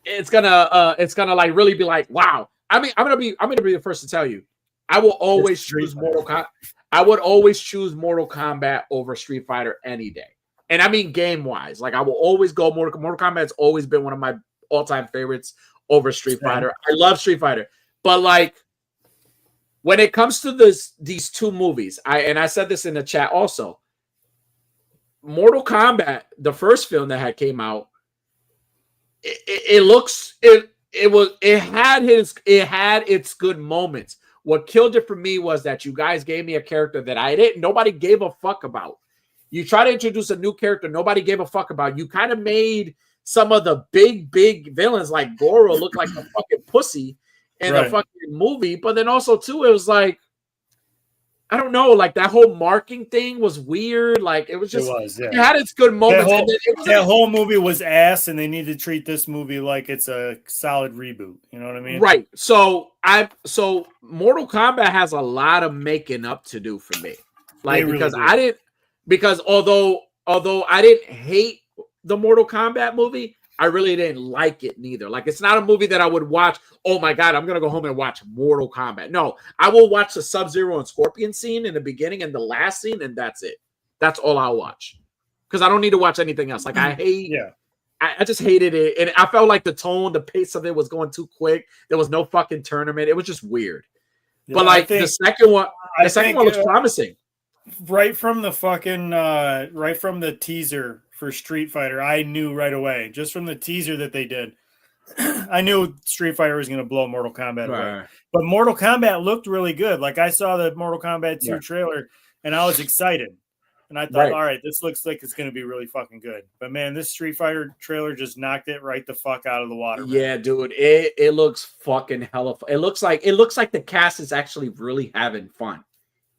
[SPEAKER 1] like really be like, wow. I mean, I'm going to be the first to tell you. I will always choose Mortal Kombat. I would always choose Mortal Kombat over Street Fighter any day. And I mean game-wise. Like I will always go Mortal Kombat has always been one of my all-time favorites over Street Fighter. I love Street Fighter. But like when it comes to these two movies, I said this in the chat also. Mortal Kombat, the first film that had came out, it had its good moments. What killed it for me was that you guys gave me a character that nobody gave a fuck about. You try to introduce a new character nobody gave a fuck about. You kind of made some of the big villains like Goro look like a fucking pussy in the fucking movie. But then also too, it was like, I don't know, like that whole marking thing was weird. Like it was just, it had its good moments.
[SPEAKER 2] That whole movie was ass, and they need to treat this movie like it's a solid reboot. You know what I mean?
[SPEAKER 1] Right. So Mortal Kombat has a lot of making up to do for me. Like because although I didn't hate the Mortal Kombat movie, I really didn't like it neither. Like it's not a movie that I would watch. Oh my God, I'm gonna go home and watch Mortal Kombat. No, I will watch the Sub-Zero and Scorpion scene in the beginning and the last scene, and that's it. That's all I'll watch. Because I don't need to watch anything else. Like I just hated it. And I felt like the tone, the pace of it was going too quick. There was no fucking tournament. It was just weird. Yeah, but like the second one looks promising.
[SPEAKER 2] Right from the teaser for Street Fighter, I knew right away, just from the teaser that they did, I knew Street Fighter was going to blow Mortal Kombat away. But Mortal Kombat looked really good. Like I saw the Mortal Kombat 2 trailer and I was excited. And I thought, all right, this looks like it's going to be really fucking good. But man, this Street Fighter trailer just knocked it right the fuck out of the water. Man.
[SPEAKER 1] Yeah, dude, it looks fucking hella fun. It looks like the cast is actually really having fun.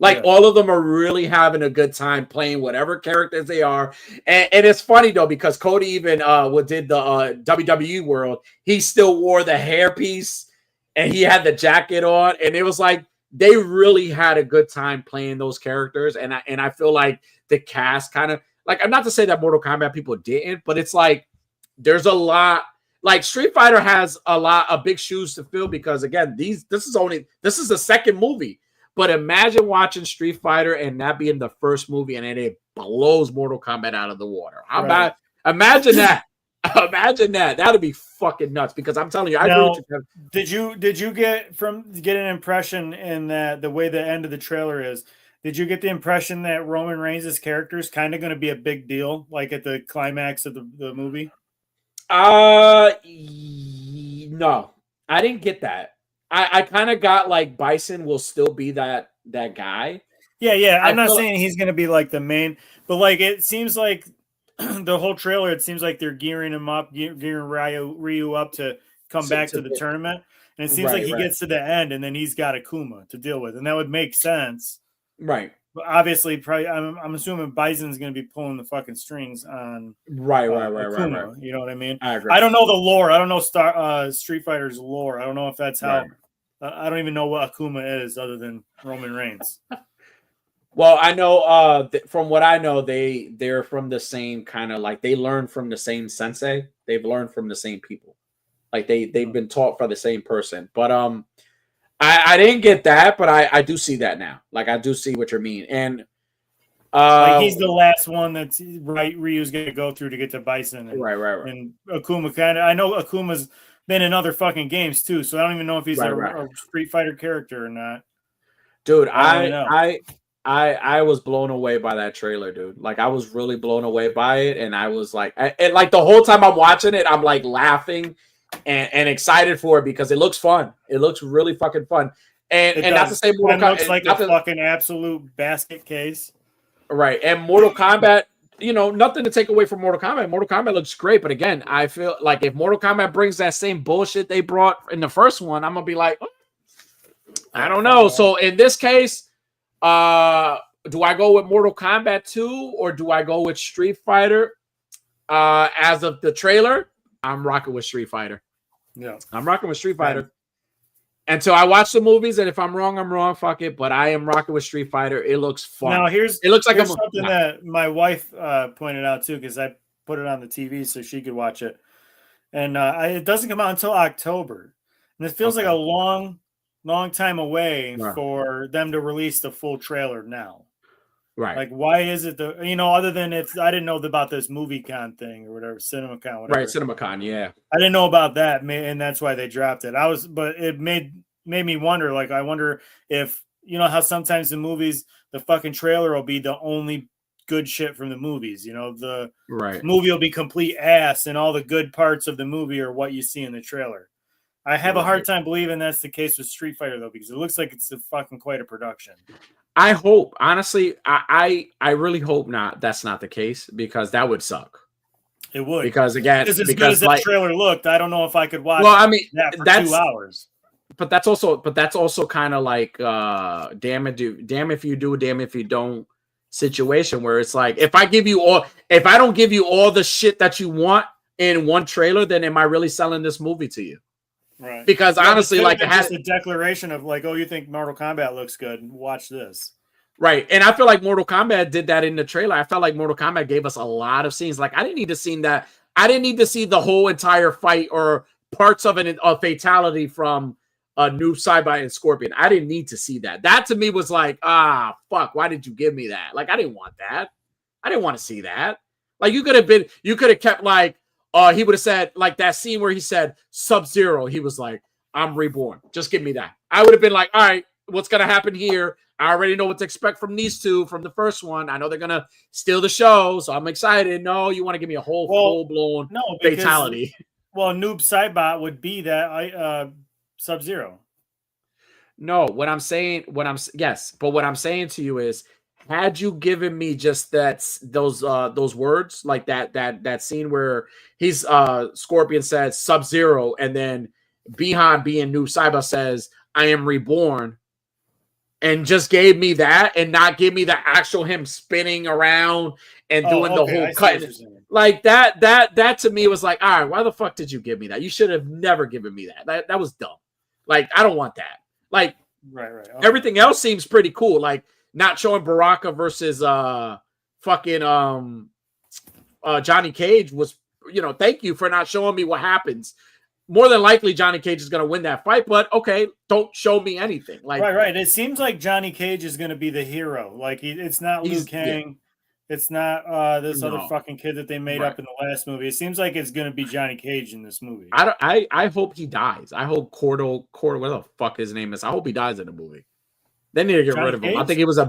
[SPEAKER 1] Like all of them are really having a good time playing whatever characters they are. And it's funny though, because Cody even did the WWE World, he still wore the hairpiece and he had the jacket on. And it was like they really had a good time playing those characters. And I feel like the cast kind of like, I'm not to say that Mortal Kombat people didn't, but it's like there's a lot. Like Street Fighter has a lot of big shoes to fill because again, this is the second movie. But imagine watching Street Fighter and that being the first movie and then it blows Mortal Kombat out of the water. How about imagine that? Imagine that. That'd be fucking nuts because I'm telling you,
[SPEAKER 2] did you get an impression in that the way the end of the trailer is? Did you get the impression that Roman Reigns' character is kind of going to be a big deal, like at the climax of the movie?
[SPEAKER 1] No, I didn't get that. I kind of got like Bison will still be that guy.
[SPEAKER 2] Yeah. I'm not saying he's going to be like the main, but like it seems like the whole trailer, it seems like they're gearing him up, gearing Ryu up to come back to the tournament. And it seems like he gets to the end and then he's got Akuma to deal with. And that would make sense.
[SPEAKER 1] Right.
[SPEAKER 2] But obviously, probably I'm assuming Bison's going to be pulling the fucking strings on Akuma, right. You know what I mean?
[SPEAKER 1] I agree.
[SPEAKER 2] I don't know the lore. I don't know Street Fighter's lore. I don't know if that's how. Right. I don't even know what Akuma is other than Roman Reigns.
[SPEAKER 1] Well, I know from what I know, they're from the same kind of like they learn from the same sensei. They've learned from the same people. Like they've been taught by the same person. But I didn't get that, but I do see that now. Like I do see what you mean. And
[SPEAKER 2] like he's the last one that's Ryu's gonna go through to get to Bison. And,
[SPEAKER 1] right.
[SPEAKER 2] And Akuma I know Akuma's been in other fucking games too, so I don't even know if he's a Street Fighter character or not.
[SPEAKER 1] Dude, I was blown away by that trailer, dude. Like I was really blown away by it, and I was like, and like the whole time I'm watching it, I'm like laughing and excited for it because it looks fun. It looks really fucking fun. And not to say Mortal Kombat
[SPEAKER 2] looks like a fucking absolute basket case.
[SPEAKER 1] Right. And Mortal Kombat, nothing to take away from Mortal Kombat. Mortal Kombat looks great, but again, I feel like if Mortal Kombat brings that same bullshit they brought in the first one, I'm gonna be like, I don't know. So in this case, do I go with Mortal Kombat 2 or do I go with Street Fighter? As of the trailer, I'm rocking with Street Fighter.
[SPEAKER 2] Yeah,
[SPEAKER 1] I'm rocking with Street Fighter. Until I watch the movies, and if I'm wrong, fuck it. But I am rocking with Street Fighter. It looks fun.
[SPEAKER 2] Now
[SPEAKER 1] it looks like
[SPEAKER 2] something that my wife pointed out too, because I put it on the TV so she could watch it, and it doesn't come out until October, and it feels like a long time away for them to release the full trailer now.
[SPEAKER 1] Right.
[SPEAKER 2] Like, why is it other than if I didn't know about this MovieCon thing or whatever, CinemaCon, whatever.
[SPEAKER 1] Right, CinemaCon, yeah.
[SPEAKER 2] I didn't know about that, and that's why they dropped it. But it made made me wonder. Like, I wonder if, you know, how sometimes in movies the fucking trailer will be the only good shit from the movies. You know, the
[SPEAKER 1] Right.
[SPEAKER 2] movie will be complete ass, and all the good parts of the movie are what you see in the trailer. I have a hard time believing that's the case with Street Fighter, though, because it looks like it's a fucking quite a production.
[SPEAKER 1] I hope, honestly, I really hope not. That's not the case, because that would suck.
[SPEAKER 2] It would,
[SPEAKER 1] because again,
[SPEAKER 2] as good as that trailer looked, I don't know if I could watch.
[SPEAKER 1] Well, I mean,
[SPEAKER 2] that for
[SPEAKER 1] that's
[SPEAKER 2] 2 hours.
[SPEAKER 1] But that's also kind of like damn if you do, damn if you don't situation, where it's like, if I don't give you all the shit that you want in one trailer, then am I really selling this movie to you?
[SPEAKER 2] Right.
[SPEAKER 1] Because honestly, like, it has
[SPEAKER 2] a declaration of like, oh, you think Mortal Kombat looks good? Watch this.
[SPEAKER 1] Right. And I feel like Mortal Kombat did that in the trailer. I felt like Mortal Kombat gave us a lot of scenes. Like, I didn't need to see that. I didn't need to see the whole entire fight or parts of it, a fatality from Noob Saibot and Scorpion. I didn't need to see that. That to me was like, fuck, why did you give me that? Like, I didn't want that. I didn't want to see that. Like, you could have kept like, he would have said, like, that scene where he said Sub-Zero, he was like, I'm reborn. Just give me that. I would have been like, all right, what's going to happen here? I already know what to expect from these two from the first one. I know they're going to steal the show, so I'm excited. No, you want to give me a whole full-blown fatality.
[SPEAKER 2] Well, Noob Saibot would be that Sub-Zero.
[SPEAKER 1] No, what I'm saying to you is, had you given me just those words, like that scene where he's Scorpion says Sub-Zero, and then Bihan being Noob Saibot says, I am reborn, and just gave me that and not give me the actual him spinning around and doing the whole cut. Like that to me was like, all right, why the fuck did you give me that? You should have never given me that. That was dumb. Like, I don't want that. Like,
[SPEAKER 2] right. Okay.
[SPEAKER 1] Everything else seems pretty cool. Like, not showing Baraka versus Johnny Cage was, thank you for not showing me what happens. More than likely, Johnny Cage is going to win that fight, but okay, don't show me anything. Like,
[SPEAKER 2] right. It seems like Johnny Cage is going to be the hero. Like, it's not Liu Kang. Yeah. It's not this other fucking kid that they made up in the last movie. It seems like it's going to be Johnny Cage in this movie.
[SPEAKER 1] I hope he dies. I hope Cordo, what the fuck his name is. I hope he dies in the movie. They need to get rid of him. I think it was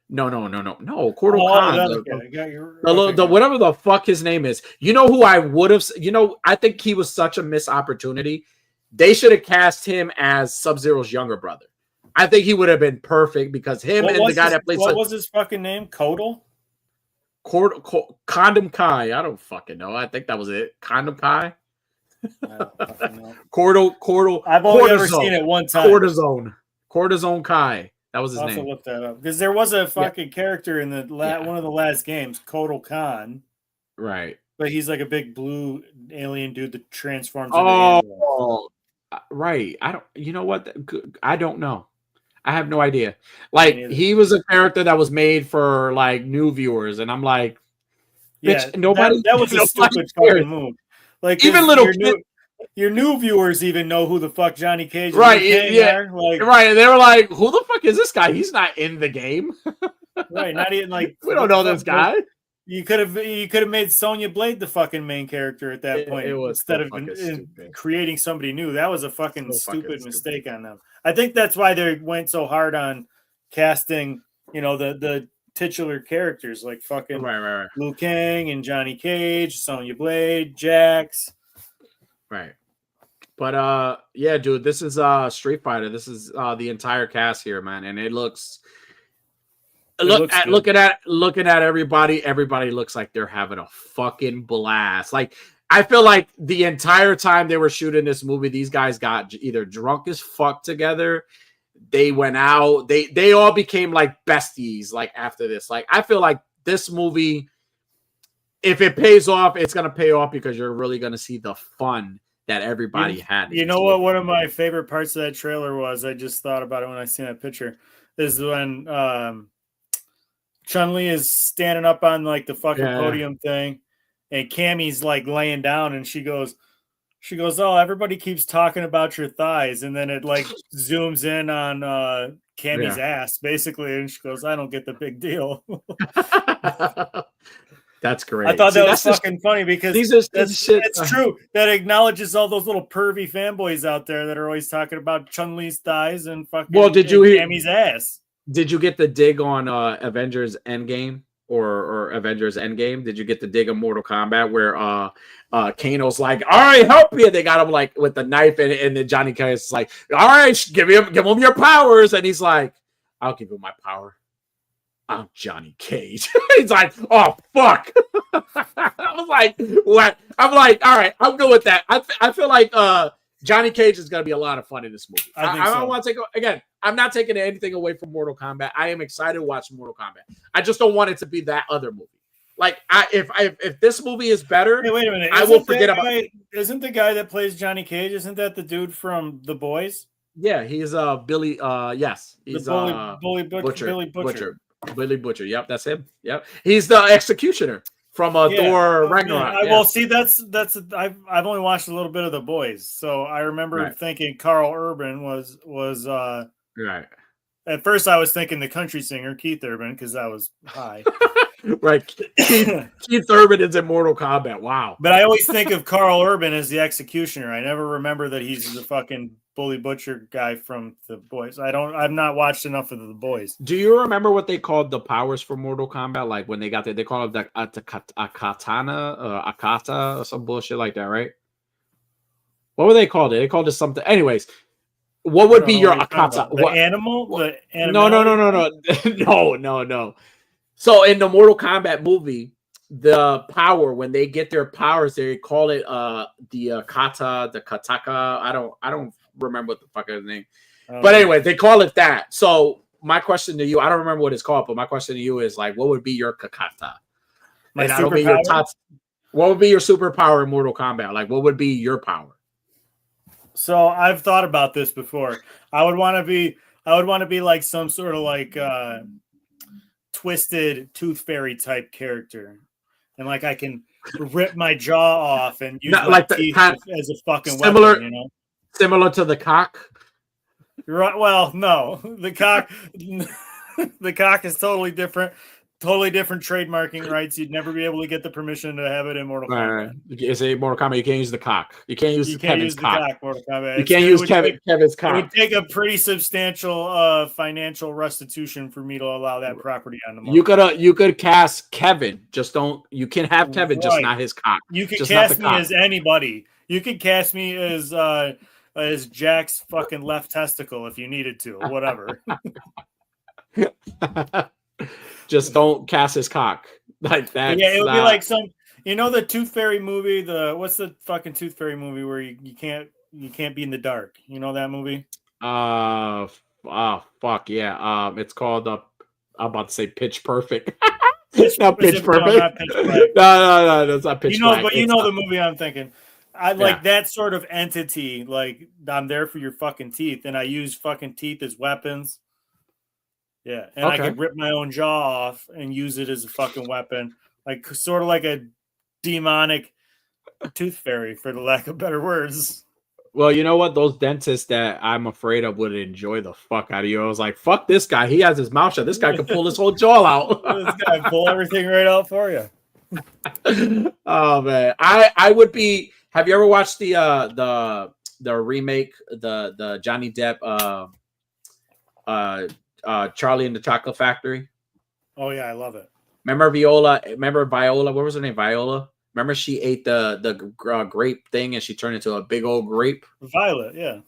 [SPEAKER 1] no. Cordo Khan. The whatever the fuck his name is. You know who I would have? I think he was such a missed opportunity. They should have cast him as Sub-Zero's younger brother. I think he would have been perfect, because him and the guy that plays.
[SPEAKER 2] What was his fucking name? Kodal?
[SPEAKER 1] Condom Kai. I don't fucking know. I think that was it. Condom Kai.
[SPEAKER 2] I don't fucking know.
[SPEAKER 1] Cordal.
[SPEAKER 2] I've only ever seen it one time.
[SPEAKER 1] Cortisone Kai. That was his name.
[SPEAKER 2] I'll have to look that up, because there was a fucking character in the one of the last games, Kotal Khan.
[SPEAKER 1] Right.
[SPEAKER 2] But he's like a big blue alien dude that transforms.
[SPEAKER 1] Right. I don't. You know what? I don't know. I have no idea. Like, he was a character that was made for like new viewers, and I'm like, bitch, nobody.
[SPEAKER 2] That was a stupid fucking move. Like,
[SPEAKER 1] even little kids.
[SPEAKER 2] Your new viewers even know who the fuck Johnny Cage
[SPEAKER 1] right, are. Like, right. And they were like, who the fuck is this guy? He's not in the game.
[SPEAKER 2] Right. Not even like,
[SPEAKER 1] we don't know this guy.
[SPEAKER 2] You could have made Sonya Blade the fucking main character at that point, instead of creating somebody new. That was a fucking stupid mistake on them. I think that's why they went so hard on casting, the titular characters like fucking
[SPEAKER 1] right.
[SPEAKER 2] Liu Kang and Johnny Cage, Sonya Blade, Jax.
[SPEAKER 1] Right. But yeah, dude, this is Street Fighter. This is the entire cast here, man, and it looks looking at everybody looks like they're having a fucking blast. Like, I feel like the entire time they were shooting this movie, these guys got either drunk as fuck together. They went out. They all became like besties. Like, after this, like, I feel like this movie, if it pays off, it's gonna pay off, because you're really gonna see the fun that everybody had.
[SPEAKER 2] You know what? One of my favorite parts of that trailer was, I just thought about it when I seen that picture, is when Chun-Li is standing up on like the fucking podium thing, and Cammy's like laying down, and she goes, oh, everybody keeps talking about your thighs, and then it like zooms in on Cammy's ass basically, and she goes, I don't get the big deal.
[SPEAKER 1] That's
[SPEAKER 2] I
[SPEAKER 1] great.
[SPEAKER 2] thought
[SPEAKER 1] See,
[SPEAKER 2] that was
[SPEAKER 1] that's
[SPEAKER 2] fucking funny because
[SPEAKER 1] these are
[SPEAKER 2] that's
[SPEAKER 1] shit.
[SPEAKER 2] it's true. That acknowledges all those little pervy fanboys out there that are always talking about Chun-Li's thighs and fucking
[SPEAKER 1] Well, did you hear?
[SPEAKER 2] Cammy's ass.
[SPEAKER 1] Did you get the dig on Avengers Endgame or Avengers Endgame? Did you get the dig on Mortal Kombat where Kano's like, "All right, help you." They got him like with the knife, and then Johnny Cage is like, "All right, give him your powers," and he's like, "I'll give you my power. I'm Johnny Cage." He's like, "Oh fuck." I was like, "What?" I'm like, "All right, I'm good with that." I feel like Johnny Cage is going to be a lot of fun in this movie. I don't want to take again. I'm not taking anything away from Mortal Kombat. I am excited to watch Mortal Kombat. I just don't want it to be that other movie. Like, if this movie is better,
[SPEAKER 2] hey, wait a minute.
[SPEAKER 1] I will forget about.
[SPEAKER 2] Isn't the guy that plays Johnny Cage? Isn't that the dude from The Boys?
[SPEAKER 1] Yeah, he's Billy. Yes, he's
[SPEAKER 2] Billy Butcher.
[SPEAKER 1] Billy Butcher. Yep, that's him. Yep, he's the executioner from Thor Ragnarok.
[SPEAKER 2] Well, see, that's I've only watched a little bit of The Boys, so I remember thinking Carl Urban was
[SPEAKER 1] right.
[SPEAKER 2] At first, I was thinking the country singer Keith Urban because I was high.
[SPEAKER 1] Right, Keith Urban is in Mortal Kombat. Wow.
[SPEAKER 2] But I always think of Carl Urban as the executioner. I never remember that he's the fucking Bully Butcher guy from The Boys. I've not watched enough of The Boys.
[SPEAKER 1] Do you remember what they called the powers for Mortal Kombat? Like when they got there, they called it a katana or akata or some bullshit like that, right? What were they called? They called it something. Anyways, what would be your akata?
[SPEAKER 2] The animal? The
[SPEAKER 1] no. No. So in the Mortal Kombat movie, the power, when they get their powers, they call it the kata, the kataka. I don't remember what the fuck is the name. But anyway, they call it that. So my question to you, I don't remember what it's called, but my question to you is like, what would be your kakata? What would be your superpower in Mortal Kombat? Like, what would be your power?
[SPEAKER 2] So I've thought about this before. I would want to be like some sort of like twisted tooth fairy type character, and like I can rip my jaw off and use my teeth as a fucking weapon. You know,
[SPEAKER 1] similar to the cock.
[SPEAKER 2] Right. Well, no, the cock is totally different. Totally different trademarking rights. You'd never be able to get the permission to have it in Mortal Kombat.
[SPEAKER 1] It's a Mortal Kombat. You can't use the cock. You can't use Kevin's cock.
[SPEAKER 2] Mortal Kombat.
[SPEAKER 1] You can't use Kevin's cock.
[SPEAKER 2] It would take a pretty substantial financial restitution for me to allow that property on the
[SPEAKER 1] market. You could cast Kevin. Just don't. You can have Kevin, just not his cock.
[SPEAKER 2] You could cast me as anybody. You could cast me as Jack's fucking left testicle if you needed to, or whatever.
[SPEAKER 1] Just don't cast his cock like that.
[SPEAKER 2] Yeah, it would be like some, the Tooth Fairy movie. What's the fucking Tooth Fairy movie where you can't be in the dark? You know that movie?
[SPEAKER 1] Fuck yeah. It's called I'm about to say Pitch Perfect.
[SPEAKER 2] It's
[SPEAKER 1] not Pitch Perfect.
[SPEAKER 2] No, not Pitch Perfect.
[SPEAKER 1] No, that's not Pitch Perfect.
[SPEAKER 2] But you know the movie I'm thinking. I like that sort of entity. Like, I'm there for your fucking teeth, and I use fucking teeth as weapons. Yeah, and I could rip my own jaw off and use it as a fucking weapon, like sort of like a demonic tooth fairy, for the lack of better words.
[SPEAKER 1] Well, you know what? Those dentists that I'm afraid of would enjoy the fuck out of you. I was like, fuck this guy. He has his mouth shut. This guy can pull his whole jaw out.
[SPEAKER 2] This guy pull everything right out for you.
[SPEAKER 1] Oh man, I would be. Have you ever watched the remake, the Johnny Depp Charlie and the Chocolate Factory?
[SPEAKER 2] Oh yeah, I love it.
[SPEAKER 1] Remember Viola? What was her name? Viola. Remember she ate the grape thing and she turned into a big old grape.
[SPEAKER 2] Violet, yeah.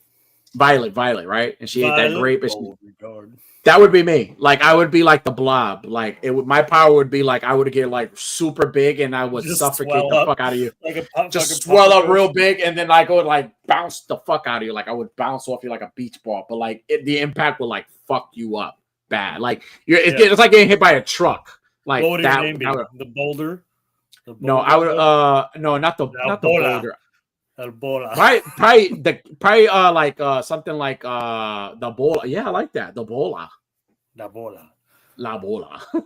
[SPEAKER 1] Violet, right? And she ate that grape. And that would be me. Like I would be like the Blob. Like my power would be like I would get like super big and I would just suffocate the fuck out of you. Like just swell up real big and then I would like bounce the fuck out of you. Like I would bounce off you like a beach ball. But like the impact would like fuck you up bad. Like it's like getting hit by a truck. Like
[SPEAKER 2] what would your name be? The Boulder?
[SPEAKER 1] No, I would no, not the Boulder.
[SPEAKER 2] El Bola.
[SPEAKER 1] Probably like something like the Bola. Yeah, I like that. The Bola.
[SPEAKER 2] La Bola.
[SPEAKER 1] La Bola.
[SPEAKER 2] Would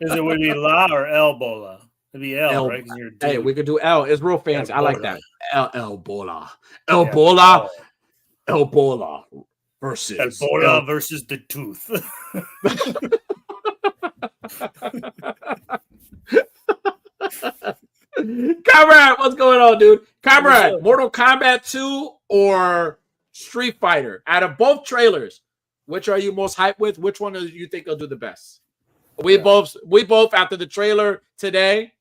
[SPEAKER 2] it be La or El Bola? It'd be L, right?
[SPEAKER 1] Hey, we could do L. It's real fancy. I like that. El Bola. El Bola. El Bola versus
[SPEAKER 2] El Bola versus the tooth.
[SPEAKER 1] Comrade, what's going on, dude? Comrade, Mortal Kombat 2 or Street Fighter? Out of both trailers, which are you most hyped with? Which one do you think will do the best? We both after the trailer today,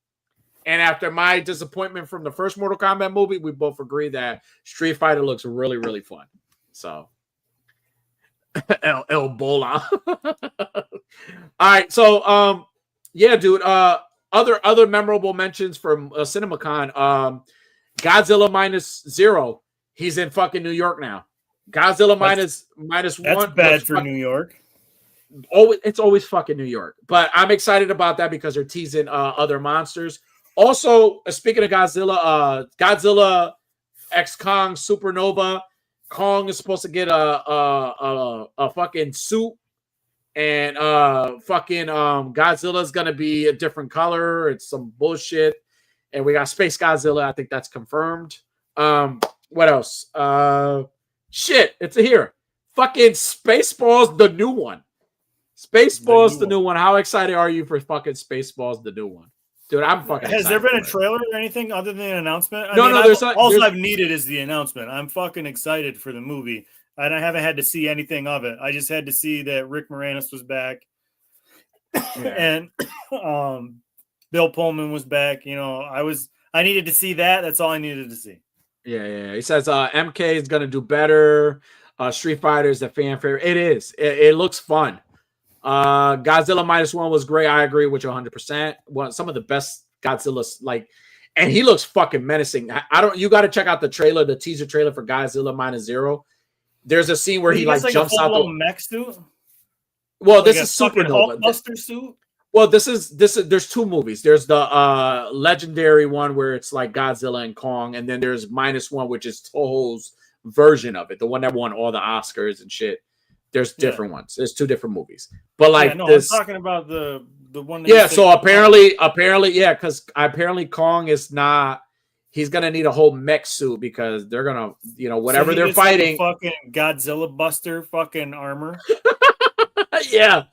[SPEAKER 1] and after my disappointment from the first Mortal Kombat movie, we both agree that Street Fighter looks really, really fun. So, El Bola. All right, so yeah, dude. Other memorable mentions from CinemaCon. Godzilla -0. He's in fucking New York now. Godzilla minus
[SPEAKER 2] that's
[SPEAKER 1] one.
[SPEAKER 2] That's bad for New York.
[SPEAKER 1] It's always fucking New York. But I'm excited about that because they're teasing other monsters. Also, speaking of Godzilla, Godzilla X Kong Supernova. Kong is supposed to get a fucking suit, and fucking Godzilla's gonna be a different color. It's some bullshit. And we got Space Godzilla. I think that's confirmed. What else? Shit, it's here. Fucking Spaceballs, the new one. Spaceballs, the new one. How excited are you for fucking Spaceballs, the new one? Dude, I'm fucking
[SPEAKER 2] Has there been a trailer or anything other than an announcement?
[SPEAKER 1] No,
[SPEAKER 2] I've needed is the announcement. I'm fucking excited for the movie. And I haven't had to see anything of it. I just had to see that Rick Moranis was back. And Bill Pullman was back. You know, I needed to see that. That's all I needed to see.
[SPEAKER 1] Yeah. He says MK is gonna do better. Street Fighter is the fan favorite. It is. It looks fun. Godzilla -1 was great. I agree with you 100%. Some of the best Godzilla's, like, and he looks fucking menacing. You got to check out the trailer, the teaser trailer for Godzilla -0. There's a scene where he like jumps out the mech suit. Well, this is Supernova.
[SPEAKER 2] Hulkbuster suit.
[SPEAKER 1] Well, this is there's two movies. There's the legendary one where it's like Godzilla and Kong, and then there's -1, which is Toho's version of it, the one that won all the Oscars and shit. There's different ones. There's two different movies, but like
[SPEAKER 2] I'm talking about the one.
[SPEAKER 1] That so apparently, because apparently Kong is not. He's gonna need a whole mech suit because they're gonna, whatever they're fighting.
[SPEAKER 2] Fucking Godzilla Buster, fucking armor.
[SPEAKER 1] Yeah,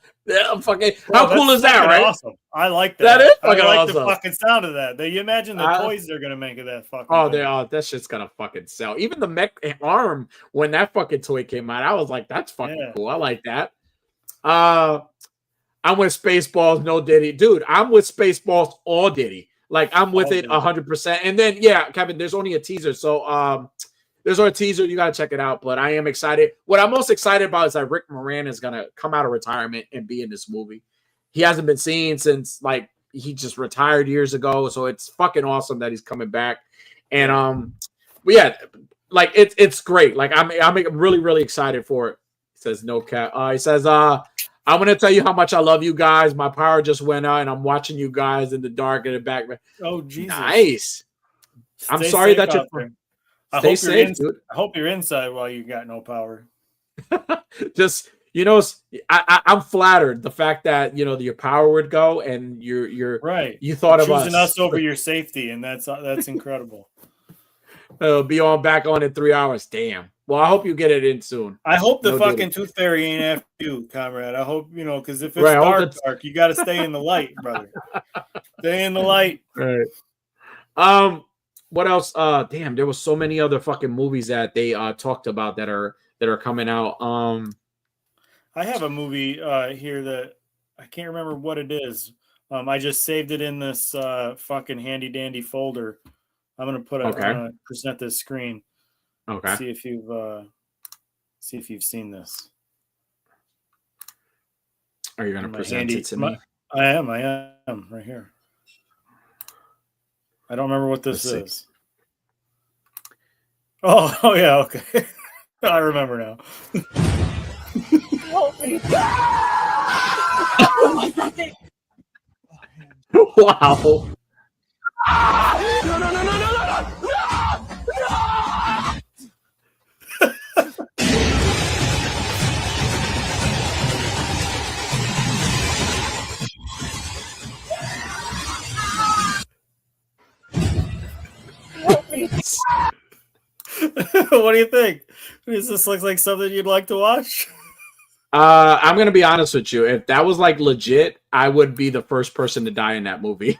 [SPEAKER 1] fucking. How cool is that, right?
[SPEAKER 2] Awesome. I like that.
[SPEAKER 1] That is fucking
[SPEAKER 2] I like
[SPEAKER 1] awesome.
[SPEAKER 2] the fucking sound of that. You imagine the toys they're gonna make of that fucking.
[SPEAKER 1] That shit's gonna fucking sell. Even the mech arm when that fucking toy came out, I was like, that's fucking cool. I like that. I'm with Spaceballs, no Diddy, dude. I'm with Spaceballs, all Diddy. Like I'm with it 100%. And then Kevin, there's only a teaser, so there's a teaser. You gotta check it out. But I am excited. What I'm most excited about is that Rick Moranis is gonna come out of retirement and be in this movie. He hasn't been seen since like he just retired years ago. So it's fucking awesome that he's coming back. And like it's great. Like I'm really, really excited for it. He says no cap. He says, I'm gonna tell you how much I love you guys. My power just went out, and I'm watching you guys in the dark in the back.
[SPEAKER 2] Oh Jesus!
[SPEAKER 1] Nice. I'm sorry that you're. Stay safe, dude.
[SPEAKER 2] I hope you're inside while you got no power.
[SPEAKER 1] Just I'm flattered the fact that your power would go and you're
[SPEAKER 2] right.
[SPEAKER 1] You thought of
[SPEAKER 2] choosing us over your safety, and that's incredible.
[SPEAKER 1] Be back on in 3 hours. Damn. Well, I hope you get it in soon.
[SPEAKER 2] I hope the fucking Tooth Fairy ain't after you, comrade. I hope because if it's dark, you got to stay in the light, brother. Stay in the light.
[SPEAKER 1] Right. What else? Damn, there was so many other fucking movies that they talked about that are coming out.
[SPEAKER 2] I have a movie here that I can't remember what it is. I just saved it in this fucking handy dandy folder. I'm gonna I'm gonna present this screen.
[SPEAKER 1] Okay.
[SPEAKER 2] See if you've seen this.
[SPEAKER 1] Are you gonna present it to me?
[SPEAKER 2] I am right here. I don't remember what this is. Oh yeah, okay. I remember now.
[SPEAKER 1] Wow.
[SPEAKER 2] What do you think? Does this look like something you'd like to watch?
[SPEAKER 1] I'm gonna be honest with you. If that was like legit, I would be the first person to die in that movie.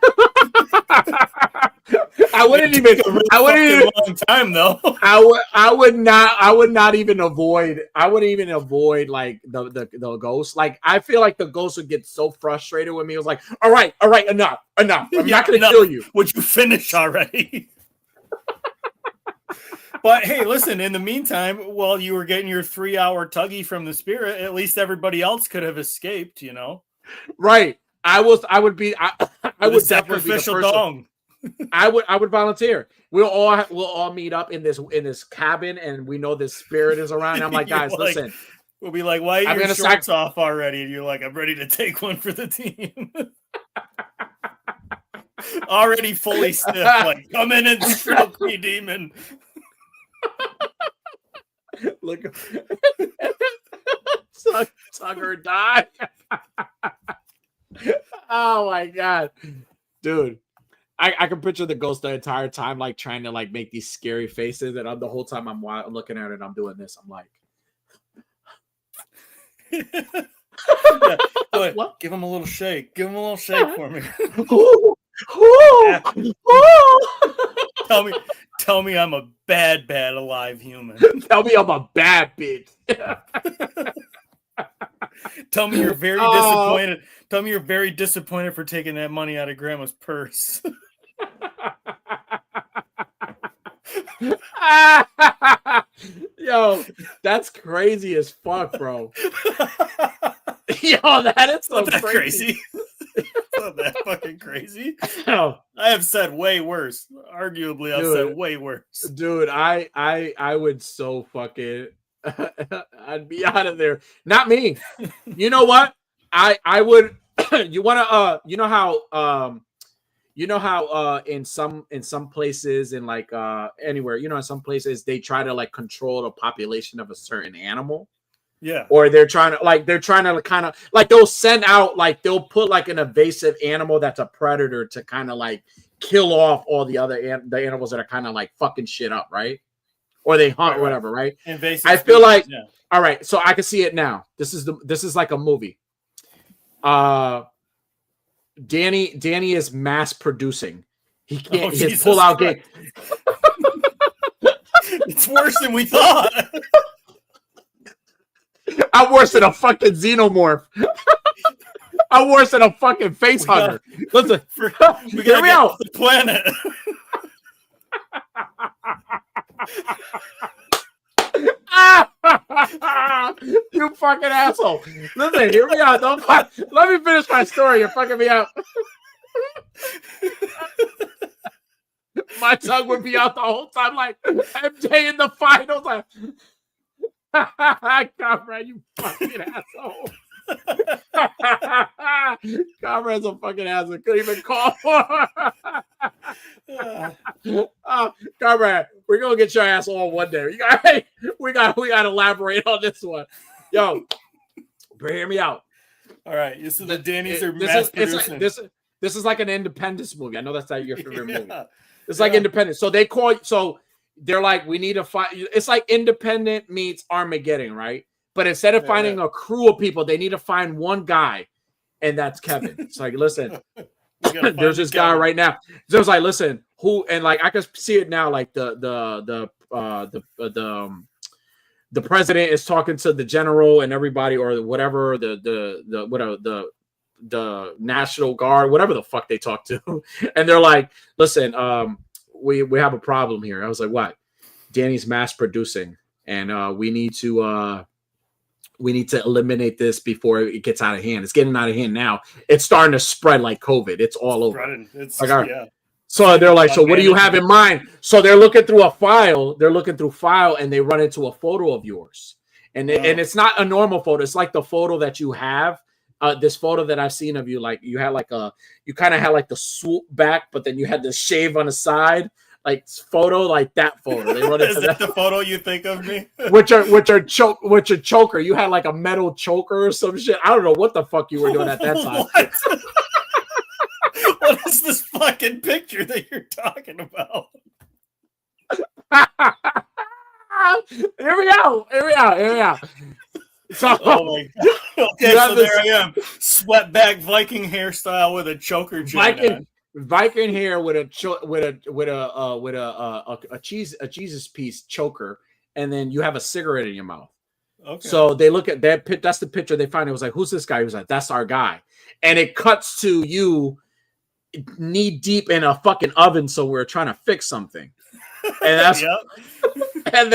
[SPEAKER 1] I wouldn't even. I wouldn't even.
[SPEAKER 2] Long time though.
[SPEAKER 1] I would not even avoid. I wouldn't even avoid like the ghost. Like I feel like the ghost would get so frustrated with me. It was like, all right, enough. I'm not gonna kill you.
[SPEAKER 2] Would you finish already? But hey, listen, in the meantime, while you were getting your 3-hour tuggy from the spirit, at least everybody else could have escaped, you know?
[SPEAKER 1] Right. I would definitely be the
[SPEAKER 2] sacrificial
[SPEAKER 1] person.
[SPEAKER 2] dong.
[SPEAKER 1] I would volunteer. We'll all meet up in this cabin, and we know this spirit is around. And I'm like, guys, listen.
[SPEAKER 2] We'll be like, why are your shorts off already? And you're like, I'm ready to take one for the team. Already fully stiff, like, come in and stroke me, demon.
[SPEAKER 1] Look, suck or die. Oh my god, dude! I can picture the ghost the entire time, like trying to like make these scary faces, and the whole time I'm looking at it, and I'm doing this. I'm like,
[SPEAKER 2] yeah, go ahead. What? Give him a little shake. Give him a little shake for me. Tell me I'm a bad alive human.
[SPEAKER 1] Tell me I'm a bad bitch.
[SPEAKER 2] Tell me you're very disappointed. Tell me you're very disappointed for taking that money out of grandma's purse.
[SPEAKER 1] Yo, that's crazy as fuck, bro. Yo, that is so crazy.
[SPEAKER 2] It's not that fucking crazy.
[SPEAKER 1] No.
[SPEAKER 2] I have said way worse. Arguably, I've said way worse.
[SPEAKER 1] Dude, I would so fucking I'd be out of there. Not me. You know what? I would you wanna you know how in some places in like anywhere, you know, in some places they try to like control the population of a certain animal.
[SPEAKER 2] Yeah.
[SPEAKER 1] Or they're trying to kind of like they'll send out like they'll put like an invasive animal that's a predator to kind of like kill off all the other the animals that are kind of like fucking shit up, right? Or they hunt or whatever, right?
[SPEAKER 2] Invasive
[SPEAKER 1] I feel like all right, so I can see it now. This is like a movie. Danny is mass producing. He can't his pull out game.
[SPEAKER 2] It's worse than we thought.
[SPEAKER 1] I'm worse than a fucking xenomorph. I'm worse than a fucking face hugger. Listen,
[SPEAKER 2] hear me out. The planet.
[SPEAKER 1] You fucking asshole. Listen, hear me out. Let me finish my story. You're fucking me out. My tongue would be out the whole time, like MJ in the finals. Like, Comrade, you fucking asshole. Comrade's a fucking asshole. Couldn't even call. Comrade, we're gonna get your ass on one day. We got to elaborate on this one. Yo, hear me out.
[SPEAKER 2] All right, this is the Danny's are mass producing.
[SPEAKER 1] This is like an Independence movie. I know that's not your favorite movie. It's like Independence. So they're like, we need to find. It's like Independent meets Armageddon, right? But instead of finding a crew of people, they need to find one guy, and that's Kevin. It's like, listen, there's this guy right now. So it's like, listen, who, and like I can see it now. Like the president is talking to the general and everybody, or whatever the National Guard, whatever the fuck they talk to, and they're like, listen, we have a problem here. I was like, what? Danny's mass producing, and we need to eliminate this before it gets out of hand. It's getting out of hand now. It's starting to spread like COVID. It's all over. So they're like, so what do you have in mind? So they're looking through a file. And they run into a photo of yours. And it's not a normal photo. It's like the photo that you have. This photo that I've seen of you, like you kind of had like the swoop back, but then you had the shave on the side, like photo, like that photo. They run into
[SPEAKER 2] Is that the photo you think of me?
[SPEAKER 1] Which are choker. You had like a metal choker or some shit. I don't know what the fuck you were doing at that time.
[SPEAKER 2] What is this fucking picture that you're talking about?
[SPEAKER 1] Here we go. So,
[SPEAKER 2] oh my God. Okay, so there I am, sweatback Viking hairstyle with a choker chain.
[SPEAKER 1] Viking hair with a Jesus piece choker, and then you have a cigarette in your mouth.
[SPEAKER 2] Okay.
[SPEAKER 1] So they look at that. That's the picture they find. It was like, who's this guy? He was like, that's our guy. And it cuts to you knee deep in a fucking oven. So we're trying to fix something, and that's and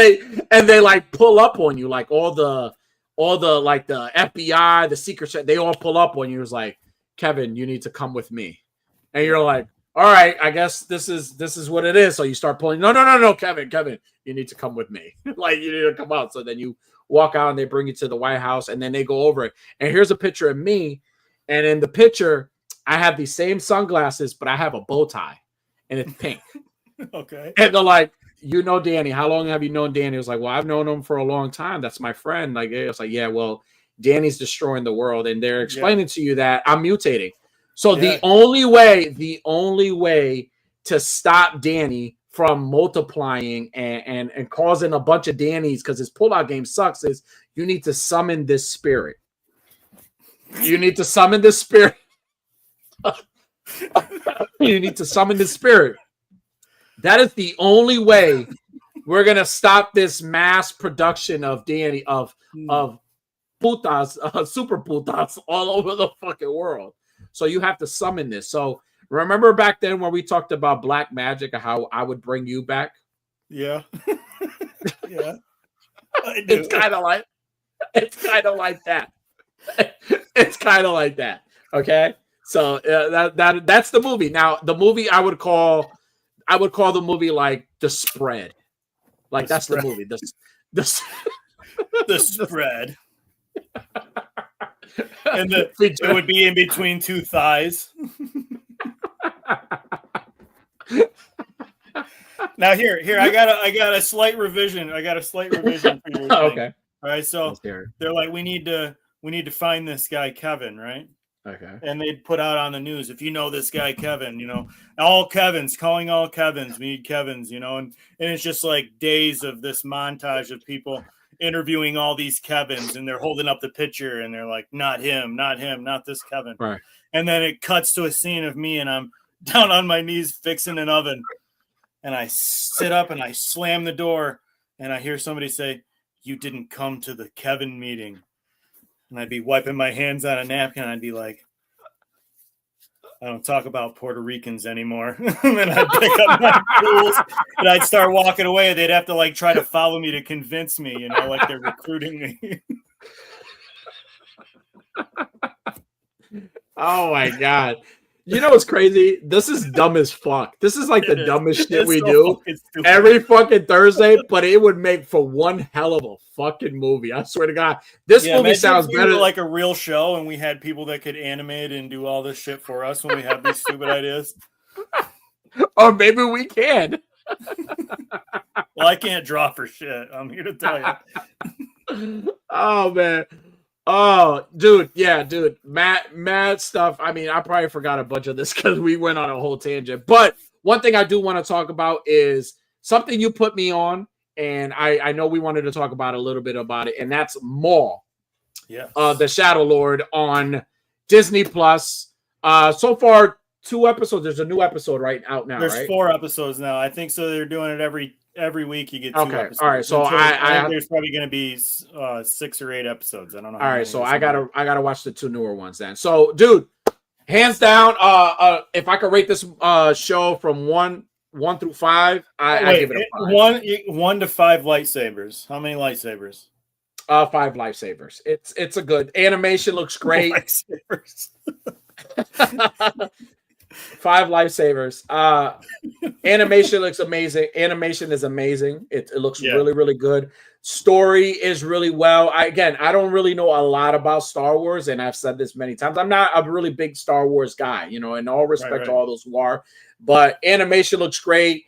[SPEAKER 1] they like pull up on you, like all the like the FBI, the secret set, they all pull up on you. It was like, Kevin, you need to come with me, and you're like, all right, I guess this is what it is. So you start pulling. No, Kevin, you need to come with me. Like you need to come out. So then you walk out and they bring you to the White House, and then they go over it. And here's a picture of me. And in the picture, I have these same sunglasses, but I have a bow tie and it's pink.
[SPEAKER 2] Okay.
[SPEAKER 1] And they're like, you know Danny. How long have you known Danny? He was like, well, I've known him for a long time. That's my friend. Like, it's like, yeah, well, Danny's destroying the world. And they're explaining to you that I'm mutating. So the only way to stop Danny from multiplying and causing a bunch of Dannies, because his pullout game sucks, is you need to summon this spirit. You need to summon this spirit. You need to summon the spirit. That is the only way we're gonna stop this mass production of Danny of putas, super putas all over the fucking world. So you have to summon this. So remember back then when we talked about black magic and how I would bring you back?
[SPEAKER 2] Yeah. Yeah.
[SPEAKER 1] It's kind of like that. It's kind of like that. Okay. So that's the movie. Now the movie I would call the movie like The Spread. Like that's the movie. The
[SPEAKER 2] Spread. And it would be in between two thighs. Now here, I got a slight revision. For your thing.
[SPEAKER 1] Okay.
[SPEAKER 2] All right. So they're like, we need to find this guy Kevin, right?
[SPEAKER 1] Okay.
[SPEAKER 2] And they'd put out on the news, if you know this guy Kevin, all Kevins, calling all Kevins, we need Kevins, and it's just like days of this montage of people interviewing all these Kevins, and they're holding up the picture and they're like, not him, not this Kevin.
[SPEAKER 1] Right.
[SPEAKER 2] And then it cuts to a scene of me and I'm down on my knees fixing an oven. And I sit up and I slam the door and I hear somebody say, you didn't come to the Kevin meeting. And I'd be wiping my hands on a napkin. And I'd be like, I don't talk about Puerto Ricans anymore. And then I'd pick up my tools and I'd start walking away. They'd have to like try to follow me to convince me, like they're recruiting me.
[SPEAKER 1] Oh my God. You know what's crazy? This is dumb as fuck. This is like the dumbest shit we do every fucking Thursday, but it would make for one hell of a fucking movie. I swear to God. This movie sounds better.
[SPEAKER 2] Like a real show, and we had people that could animate and do all this shit for us when we have these stupid ideas.
[SPEAKER 1] Or maybe we can.
[SPEAKER 2] Well, I can't draw for shit. I'm here to tell
[SPEAKER 1] you. Oh, man. Oh, dude. Yeah, dude. Mad stuff. I mean, I probably forgot a bunch of this because we went on a whole tangent. But one thing I do want to talk about is something you put me on, and I know we wanted to talk about a little bit about it, and that's Maul.
[SPEAKER 2] Yeah.
[SPEAKER 1] The Shadow Lord on Disney Plus. So far, 2 episodes. There's a new episode out now.
[SPEAKER 2] There's 4 episodes now. I think so. They're doing it every week. You get 2 episodes.
[SPEAKER 1] All right. So
[SPEAKER 2] I think there's probably going to be 6 or 8 episodes. I don't know.
[SPEAKER 1] All right. So I gotta watch the 2 newer ones then. So, dude, hands down, if I could rate this show from 1 through 5, I give it a 5.
[SPEAKER 2] 1 to 5 lightsabers. How many lightsabers?
[SPEAKER 1] 5 lightsabers. It's a good animation. Looks great.
[SPEAKER 2] Lightsabers.
[SPEAKER 1] 5 lifesavers. Animation looks amazing. Animation is amazing. It looks really, really good. Story is really well. I don't really know a lot about Star Wars, and I've said this many times. I'm not a really big Star Wars guy, in all respect to all those who are. But animation looks great.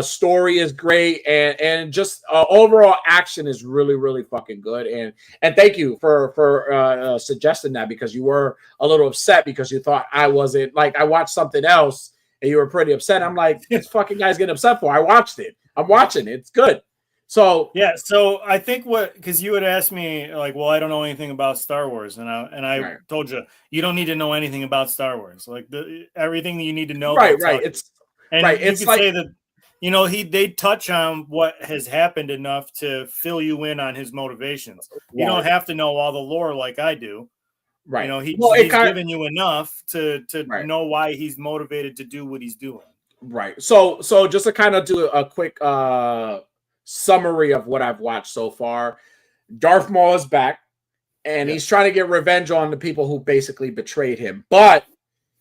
[SPEAKER 1] Story is great, and just overall action is really, really fucking good. And thank you for suggesting that, because you were a little upset because you thought I wasn't, like, I watched something else and you were pretty upset. I'm like, this fucking guy's getting upset for. I watched it. I'm watching it. It's good. So
[SPEAKER 2] yeah, so I think because you had asked me like, well, I don't know anything about Star Wars, and I
[SPEAKER 1] right,
[SPEAKER 2] told you don't need to know anything about Star Wars. Like everything that you need to know, they'll
[SPEAKER 1] right,
[SPEAKER 2] tell
[SPEAKER 1] right.
[SPEAKER 2] you.
[SPEAKER 1] It's right.
[SPEAKER 2] And you
[SPEAKER 1] It's
[SPEAKER 2] could
[SPEAKER 1] like
[SPEAKER 2] say that, they touch on what has happened enough to fill you in on his motivations. You don't
[SPEAKER 1] right,
[SPEAKER 2] have to know all the lore like I do.
[SPEAKER 1] right. Well, it
[SPEAKER 2] He's
[SPEAKER 1] kind
[SPEAKER 2] given you enough to
[SPEAKER 1] right,
[SPEAKER 2] know why he's motivated to do what he's doing.
[SPEAKER 1] right. So just to kind of do a quick summary of what I've watched so far. Darth Maul is back, and
[SPEAKER 2] Yeah.
[SPEAKER 1] he's trying to get revenge on the people who basically betrayed him. But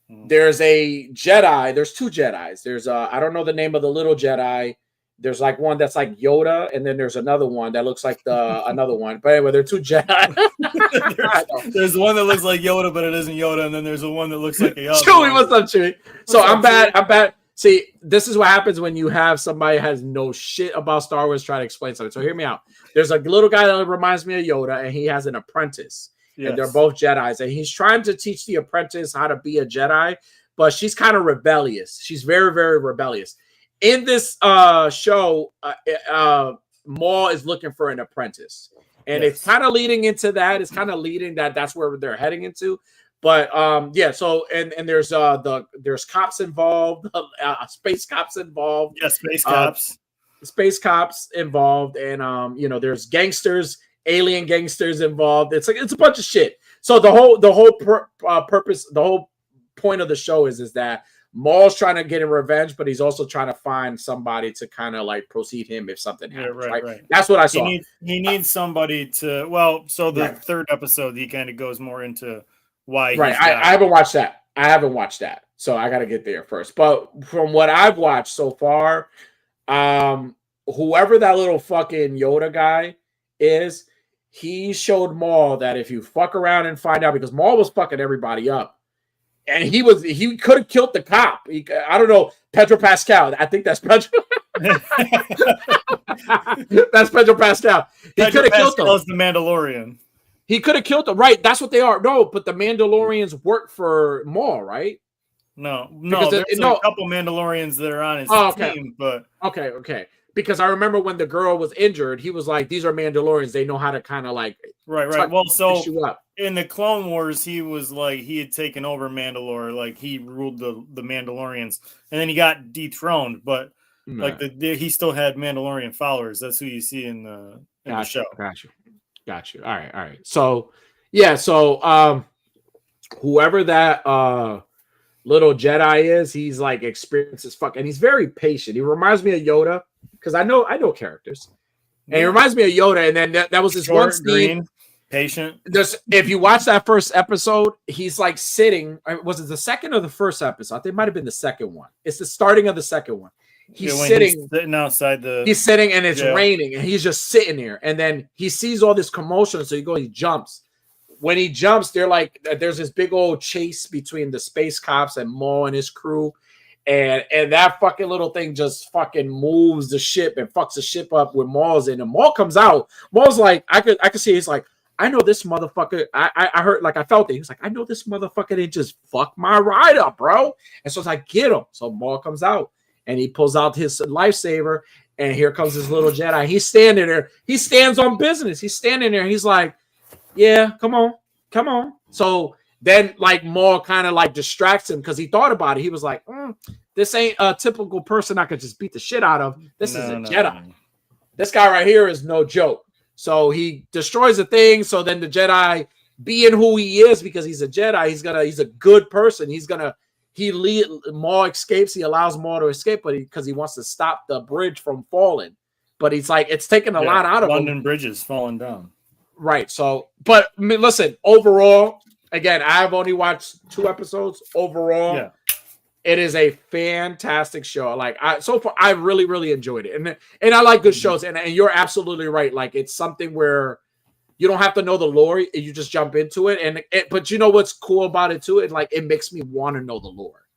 [SPEAKER 1] there's a Jedi. There's two Jedis. There's I don't know the name of the little Jedi. There's like one that's like Yoda, and then there's another one that looks like the another one. But anyway, they're two Jedi.
[SPEAKER 2] there's the one that looks like Yoda, but it isn't Yoda, and then there's the one that looks like a Yoda.
[SPEAKER 1] Chewie, what's up, Chewie? So
[SPEAKER 2] What's
[SPEAKER 1] I'm
[SPEAKER 2] up,
[SPEAKER 1] bad.
[SPEAKER 2] Chewie?
[SPEAKER 1] I'm bad. See, this is what happens when you have somebody who has no shit about Star Wars trying to explain something. So hear me out. There's a little guy that reminds me of Yoda, and he has an apprentice.
[SPEAKER 2] Yes.
[SPEAKER 1] And they're both Jedis. And he's trying to teach the apprentice how to be a Jedi, but she's kind of rebellious. She's very, very rebellious. In this show, Maul is looking for an apprentice. And
[SPEAKER 2] Yes.
[SPEAKER 1] it's kind of leading into that. It's kind of leading that's where they're heading into. But yeah, so and there's there's cops involved, space cops involved.
[SPEAKER 2] Yeah, space cops
[SPEAKER 1] involved, and there's gangsters, alien gangsters involved. It's a bunch of shit. So the whole purpose, the whole point of the show is that Maul's trying to get in revenge, but he's also trying to find somebody to kind of like proceed him if something happens.
[SPEAKER 2] Yeah, right.
[SPEAKER 1] That's what I saw.
[SPEAKER 2] He needs somebody to. Well, so the third episode, he kind of goes more into why.
[SPEAKER 1] Right. I haven't watched that. So I got to get there first. But from what I've watched so far, whoever that little fucking Yoda guy is, he showed Maul that if you fuck around and find out, because Maul was fucking everybody up, and he could have killed the cop. I don't know, Pedro Pascal. I think that's Pedro. That's Pedro Pascal. He could have killed him.
[SPEAKER 2] The Mandalorian.
[SPEAKER 1] He could have killed them. Right. That's what they are. No, but the Mandalorians work for Maul, right?
[SPEAKER 2] No. There's a couple Mandalorians that are on his team, but
[SPEAKER 1] okay. Because I remember when the girl was injured, he was like, "These are Mandalorians. They know how to kind of like
[SPEAKER 2] right." Well, so in the Clone Wars, he was like he had taken over Mandalore, like he ruled the Mandalorians, and then he got dethroned. But like he still had Mandalorian followers. That's who you see in the show.
[SPEAKER 1] Got you. All right. So yeah, whoever that little Jedi is, he's like experienced as fuck, and he's very patient. He reminds me of Yoda because I know characters, and he reminds me of Yoda. And then that was this one scene.
[SPEAKER 2] Green, patient.
[SPEAKER 1] If you watch that first episode, he's like sitting. Was it the second or the first episode? I think it might have been the second one. It's the starting of the second one. He's sitting
[SPEAKER 2] outside
[SPEAKER 1] He's sitting, and it's raining, and he's just sitting there. And then he sees all this commotion, so he jumps. When he jumps, there's this big old chase between the space cops and Maul and his crew, and that fucking little thing just fucking moves the ship and fucks the ship up with Maul's in. And Maul comes out. Maul's like, I could see. He's like, I know this motherfucker. I heard, like, I felt it. He's like, I know this motherfucker didn't just fuck my ride up, bro. And so it's like, get him. So Maul comes out. And he pulls out his lifesaver, and here comes this little Jedi. He's standing there. He stands on business. He's standing there. He's like, yeah, come on. So then, like, Maul kind of like distracts him because he thought about it. He was like, this ain't a typical person I could just beat the shit out of. This is a Jedi. No. This guy right here is no joke. So he destroys the thing. So then the Jedi, being who he is, because he's a Jedi, he's a good person. Maul escapes. He allows Maul to escape, but because he wants to stop the bridge from falling. But he's like, it's taken a lot out of
[SPEAKER 2] London
[SPEAKER 1] him.
[SPEAKER 2] Bridge is falling down.
[SPEAKER 1] Right. So, but I mean, listen, overall, again, I've only watched 2 episodes. Overall, it is a fantastic show. Like so far, I really, really enjoyed it. And I like good shows. And you're absolutely right. Like, it's something where you don't have to know the lore. You just jump into it. But you know what's cool about it too? It makes me want to know the lore.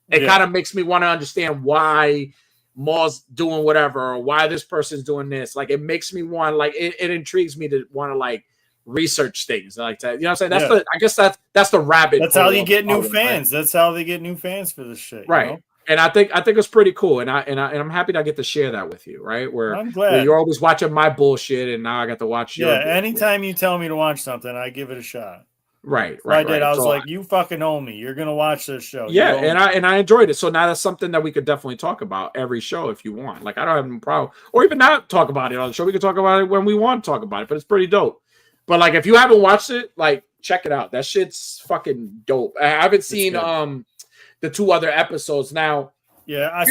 [SPEAKER 1] It kind of makes me want to understand why Maul's doing whatever, or why this person's doing this. Like, it makes me want, like, it intrigues me to want to like research things like that. You know what I'm saying? I guess that's the rabbit.
[SPEAKER 2] That's how you get new fans. Right? That's how they get new fans for this shit.
[SPEAKER 1] Right.
[SPEAKER 2] You know?
[SPEAKER 1] And I think it's pretty cool, and I'm happy that I get to share that with you, right? Where
[SPEAKER 2] I'm glad
[SPEAKER 1] you're always watching my bullshit, and now I got to watch your bullshit.
[SPEAKER 2] Anytime you tell me to watch something, I give it a shot.
[SPEAKER 1] Right.
[SPEAKER 2] I did. I was like, you fucking owe me. You're gonna watch this show.
[SPEAKER 1] Yeah, and I enjoyed it. So now that's something that we could definitely talk about every show if you want. Like I don't have any problem, or even not talk about it on the show. We can talk about it when we want to talk about it, but it's pretty dope. But like if you haven't watched it, like check it out. That shit's fucking dope. I haven't seen the 2 other episodes now.
[SPEAKER 2] Yeah,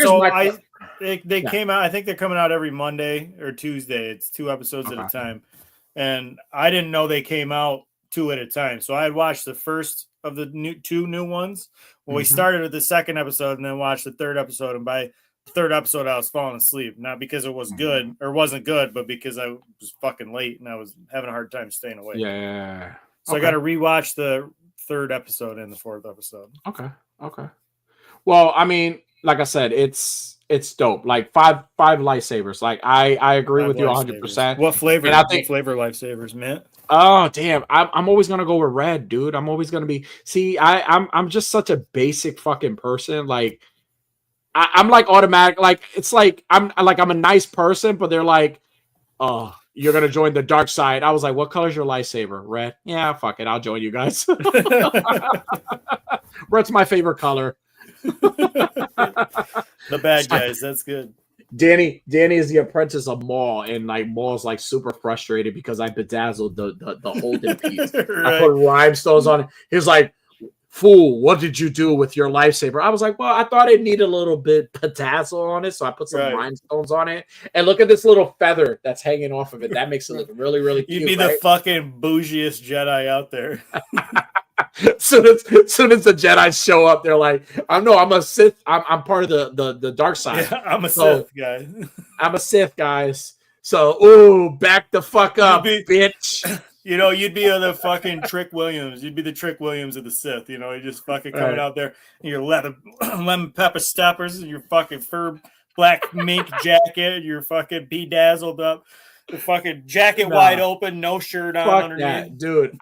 [SPEAKER 2] they came out. I think they're coming out every Monday or Tuesday. It's 2 episodes at a time, and I didn't know they came out 2 at a time. So I had watched the first of the 2 new ones. Well, we started with the second episode and then watched the 3rd episode. And by the 3rd episode, I was falling asleep, not because it was good or wasn't good, but because I was fucking late and I was having a hard time staying awake.
[SPEAKER 1] Yeah.
[SPEAKER 2] So I got to rewatch the 3rd episode and the 4th episode.
[SPEAKER 1] Okay. Well, I mean, like I said, it's dope. Like five lightsabers. Like I agree with you 100%.
[SPEAKER 2] What flavor?
[SPEAKER 1] And I think,
[SPEAKER 2] what flavor lightsabers, mint?
[SPEAKER 1] Oh damn! I'm always gonna go with red, dude. I'm always gonna be. See, I'm just such a basic fucking person. Like I'm like automatic. Like it's like I'm a nice person, but they're like, oh, you're gonna join the dark side. I was like, what color's your lightsaber? Red. Yeah, fuck it. I'll join you guys. Red's my favorite color.
[SPEAKER 2] The bad guys. That's good.
[SPEAKER 1] Danny is the apprentice of Maul, and like Maul's like super frustrated because I bedazzled the holding piece. Right. I put rhinestones on it. He's like, "Fool, what did you do with your lightsaber?" I was like, "Well, I thought it needed a little bit bedazzle on it, so I put some rhinestones on it. And look at this little feather that's hanging off of it. That makes it look really, really cute."
[SPEAKER 2] You'd be the fucking bougiest Jedi out there.
[SPEAKER 1] Soon as the Jedi show up, they're like, I'm a Sith. I'm part of the dark side.
[SPEAKER 2] Yeah, I'm a Sith guy.
[SPEAKER 1] I'm a Sith, guys. So, back the fuck up, bitch.
[SPEAKER 2] You'd be the fucking Trick Williams. You'd be the Trick Williams of the Sith. You just fucking coming out there in your lemon pepper steppers, and your fucking fur black mink jacket, your fucking bedazzled up. The fucking jacket wide open, no shirt on
[SPEAKER 1] fuck
[SPEAKER 2] underneath.
[SPEAKER 1] That, dude.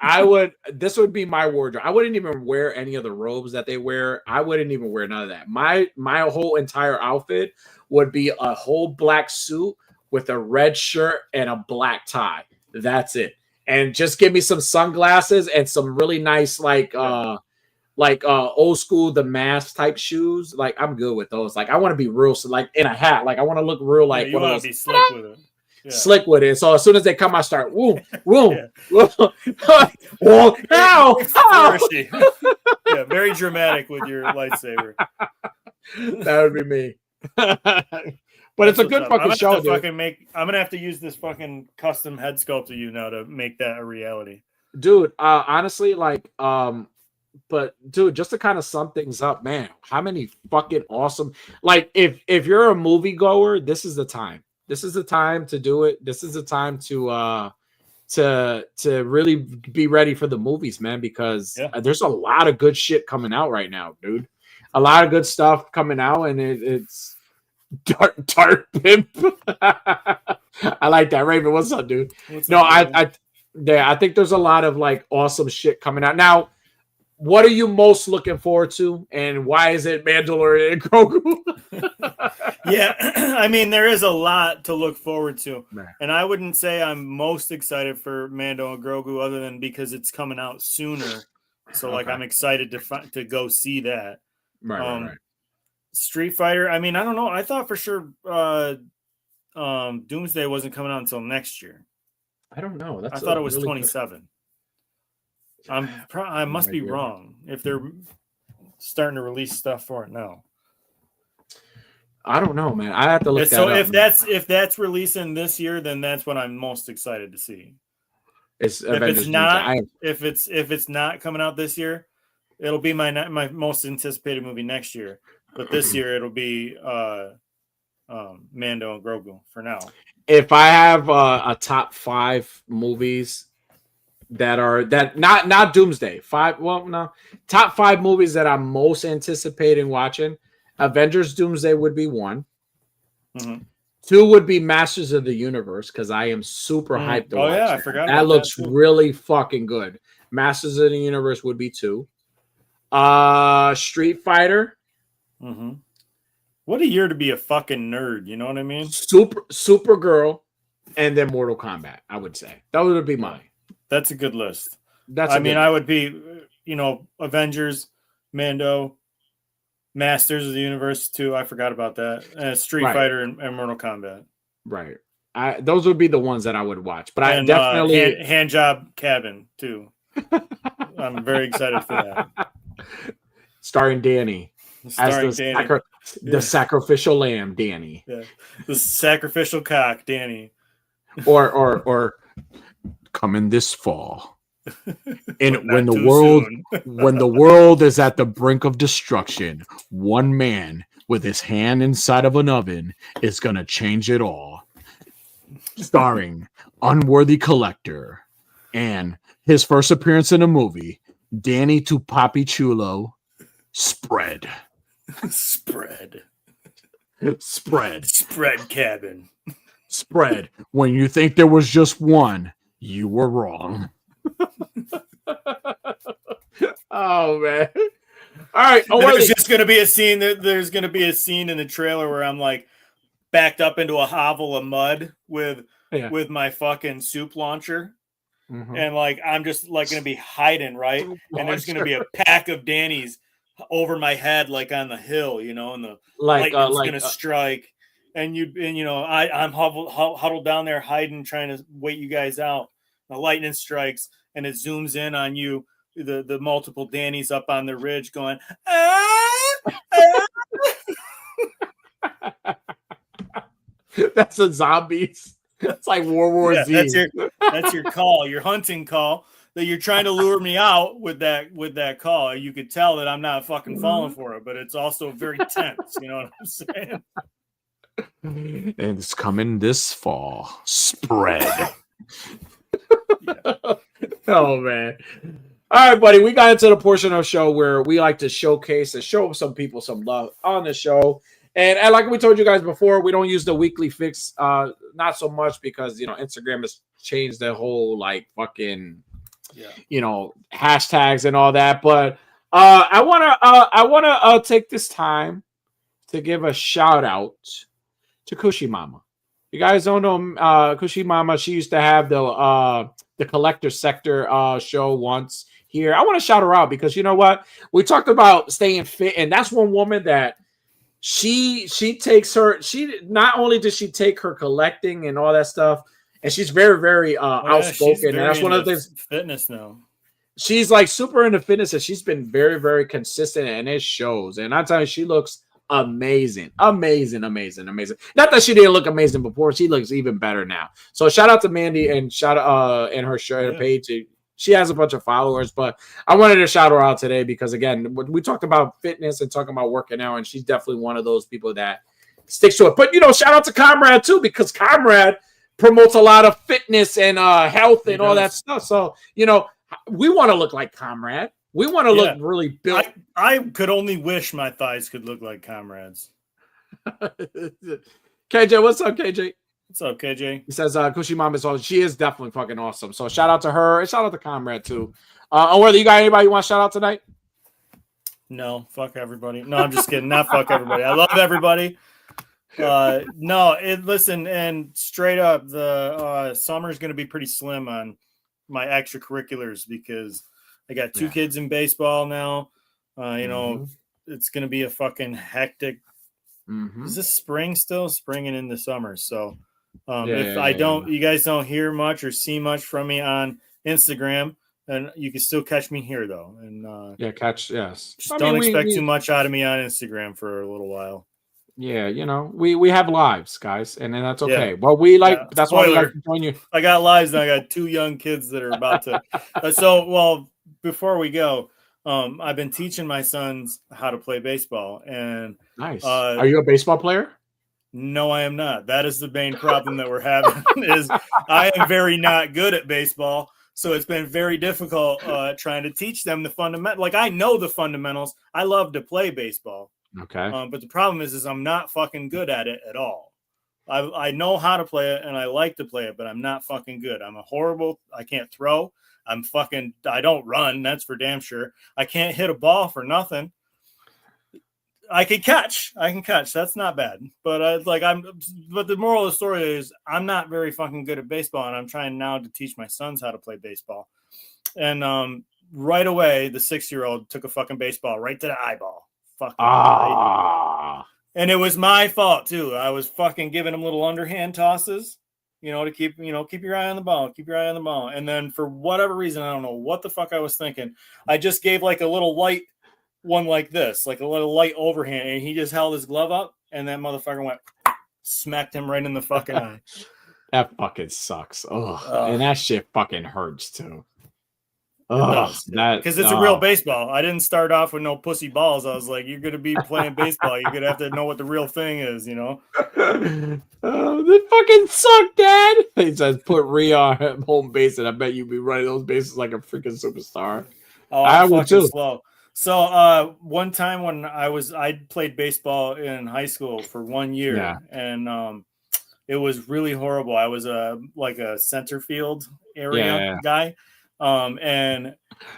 [SPEAKER 1] This would be my wardrobe. I wouldn't even wear any of the robes that they wear. I wouldn't even wear none of that. My whole entire outfit would be a whole black suit with a red shirt and a black tie. That's it. And just give me some sunglasses and some really nice old school The Mask type shoes. Like I'm good with those. Like I want to be real, so like in a hat. Like I want to look real like
[SPEAKER 2] you want to be slick with it. Yeah.
[SPEAKER 1] Slick with it. So as soon as they come, I start woo. Well, ow.
[SPEAKER 2] Yeah, very dramatic with your lightsaber.
[SPEAKER 1] That would be me. But it's a good fucking show, dude.
[SPEAKER 2] I'm gonna have to use this fucking custom head sculpt of you now to make that a reality,
[SPEAKER 1] dude. Honestly, but dude, just to kind of sum things up, man, how many fucking awesome, like if you're a movie goer, this is the time. This is the time to do it. This is the time to really be ready for the movies, man, because there's a lot of good shit coming out right now, dude. A lot of good stuff coming out, and it's Dark Pimp. I like that. Raven, what's up, dude? I think there's a lot of like awesome shit coming out. Now, what are you most looking forward to, and why is it Mandalorian and Grogu?
[SPEAKER 2] Yeah, I mean, there is a lot to look forward to. Man. And I wouldn't say I'm most excited for Mando and Grogu other than because it's coming out sooner. So, like, I'm excited to go see that.
[SPEAKER 1] Right.
[SPEAKER 2] Street Fighter, I mean, I don't know. I thought for sure Doomsday wasn't coming out until next year.
[SPEAKER 1] I don't know.
[SPEAKER 2] I thought it was 27. I must be wrong if they're starting to release stuff for it now.
[SPEAKER 1] I don't know, man. I have to look that
[SPEAKER 2] up. So if
[SPEAKER 1] man.
[SPEAKER 2] that's releasing this year, then that's what I'm most excited to see.
[SPEAKER 1] If
[SPEAKER 2] it's not coming out this year, it'll be my most anticipated movie next year. But this year it'll be Mando and Grogu for now.
[SPEAKER 1] If I have a top 5 movies that not Doomsday, top 5 movies that I'm most anticipating watching, Avengers Doomsday would be 1.
[SPEAKER 2] Mm-hmm.
[SPEAKER 1] 2 would be Masters of the Universe because I am super hyped to watch.
[SPEAKER 2] I forgot
[SPEAKER 1] that looks really fucking good. Masters of the Universe would be 2. Street Fighter.
[SPEAKER 2] Mm-hmm. What a year to be a fucking nerd. You know what I mean?
[SPEAKER 1] Supergirl, and then Mortal Kombat. I would say that would be mine.
[SPEAKER 2] That's a good list.
[SPEAKER 1] That's.
[SPEAKER 2] I would be, Avengers, Mando, Masters of the Universe 2. I forgot about that. Street Fighter and Mortal Kombat.
[SPEAKER 1] Right. Those would be the ones that I would watch. But I definitely
[SPEAKER 2] hand job cabin too. I'm very excited for that.
[SPEAKER 1] Starring Danny. The sacrificial lamb, Danny.
[SPEAKER 2] Yeah. The sacrificial cock, Danny.
[SPEAKER 1] Or coming this fall. And when the world is at the brink of destruction, one man with his hand inside of an oven is gonna change it all. Starring Unworthy Collector and his first appearance in a movie, Danny to Papi Chulo. Spread
[SPEAKER 2] cabin.
[SPEAKER 1] Spread. When you think there was just one, you were wrong. Oh man. All right.
[SPEAKER 2] There's just gonna be a scene there's gonna be a scene in the trailer where I'm like backed up into a hovel of mud with my fucking soup launcher. Mm-hmm. And like I'm just like gonna be hiding, right? And there's gonna be a pack of Danny's over my head, like on the hill, and the lightning's gonna strike, and I'm huddled down there hiding, trying to wait you guys out. The lightning strikes, and it zooms in on you, the multiple Danny's up on the ridge, going,
[SPEAKER 1] That's the zombies. That's like World War Z.
[SPEAKER 2] That's your call, your hunting call. That you're trying to lure me out with that call. You could tell that I'm not fucking falling for it, but it's also very tense. You know what I'm saying?
[SPEAKER 1] And it's coming this fall. Spread. Oh man. All right, buddy. We got into the portion of the show where we like to showcase and show some people some love on the show. And like we told you guys before, we don't use the weekly fix, not so much because Instagram has changed the whole like fucking hashtags and all that. But I wanna take this time to give a shout out to Cushy Mama. You guys don't know Cushy Mama. She used to have the Collector Sector show once here. I want to shout her out because you know what? We talked about staying fit, and that's one woman that she takes her. She not only does she take her collecting and all that stuff, and she's very, very outspoken. And that's one of the things.
[SPEAKER 2] Fitness now.
[SPEAKER 1] She's like super into fitness, and she's been very, very consistent, and it shows. And I tell you, she looks amazing. Not that she didn't look amazing before; she looks even better now. So shout out to Mandy and shout out and her page. She has a bunch of followers, but I wanted to shout her out today because again, we talked about fitness and talking about working out, and she's definitely one of those people that sticks to it. But shout out to Comrade too because Comrade promotes a lot of fitness and health and all that stuff. So we want to look like Comrade. We want to look really built.
[SPEAKER 2] I could only wish my thighs could look like Comrade's.
[SPEAKER 1] KJ, what's up, KJ?
[SPEAKER 2] What's up, KJ?
[SPEAKER 1] He says Cushy Mom is awesome. She is definitely fucking awesome. So shout out to her and shout out to Comrade too. Whether you got anybody you want to shout out tonight?
[SPEAKER 2] No, fuck everybody. No, I'm just kidding. Not fuck everybody. I love everybody. Listen, and straight up, the summer's going to be pretty slim on my extracurriculars because I got two kids in baseball now. It's going to be a fucking hectic. Mm-hmm. Is this spring still? Spring and into summer. So you guys don't hear much or see much from me on Instagram, and you can still catch me here though. And
[SPEAKER 1] yes.
[SPEAKER 2] Don't expect too much out of me on Instagram for a little while.
[SPEAKER 1] Yeah, we have lives, guys, and that's okay. Well, that's why we like to join you.
[SPEAKER 2] I got lives, and I got two young kids that are about to. Before we go, I've been teaching my sons how to play baseball, and
[SPEAKER 1] nice. Are you a baseball player?
[SPEAKER 2] No, I am not. That is the main problem that we're having. Is I am very not good at baseball, so it's been very difficult trying to teach them the fundamental. Like I know the fundamentals. I love to play baseball.
[SPEAKER 1] Okay.
[SPEAKER 2] But the problem is I'm not fucking good at it at all. I know how to play it and I like to play it, but I'm not fucking good. I can't throw. I don't run. That's for damn sure. I can't hit a ball for nothing. I can catch. That's not bad. But but the moral of the story is I'm not very fucking good at baseball, and I'm trying now to teach my sons how to play baseball. And right away, the 6-year-old took a fucking baseball right to the eyeball. Fucking right. And it was my fault too. I was fucking giving him little underhand tosses, to keep your eye on the ball, keep your eye on the ball. And then for whatever reason, I don't know what the fuck I was thinking, I just gave like a little light one like this, like a little light overhand, and he just held his glove up, and that motherfucker went, smacked him right in the fucking eye.
[SPEAKER 1] That fucking sucks. And that shit fucking hurts too.
[SPEAKER 2] Because it's a real baseball. I didn't start off with no pussy balls. I was like, you're gonna be playing baseball. You're gonna have to know what the real thing is, That
[SPEAKER 1] fucking suck, Dad. He says, put Rhea on home base, and I bet you'd be running those bases like a freaking superstar.
[SPEAKER 2] I would too. Slow. So one time when I played baseball in high school for 1 year, and it was really horrible. I was like a center field area guy. And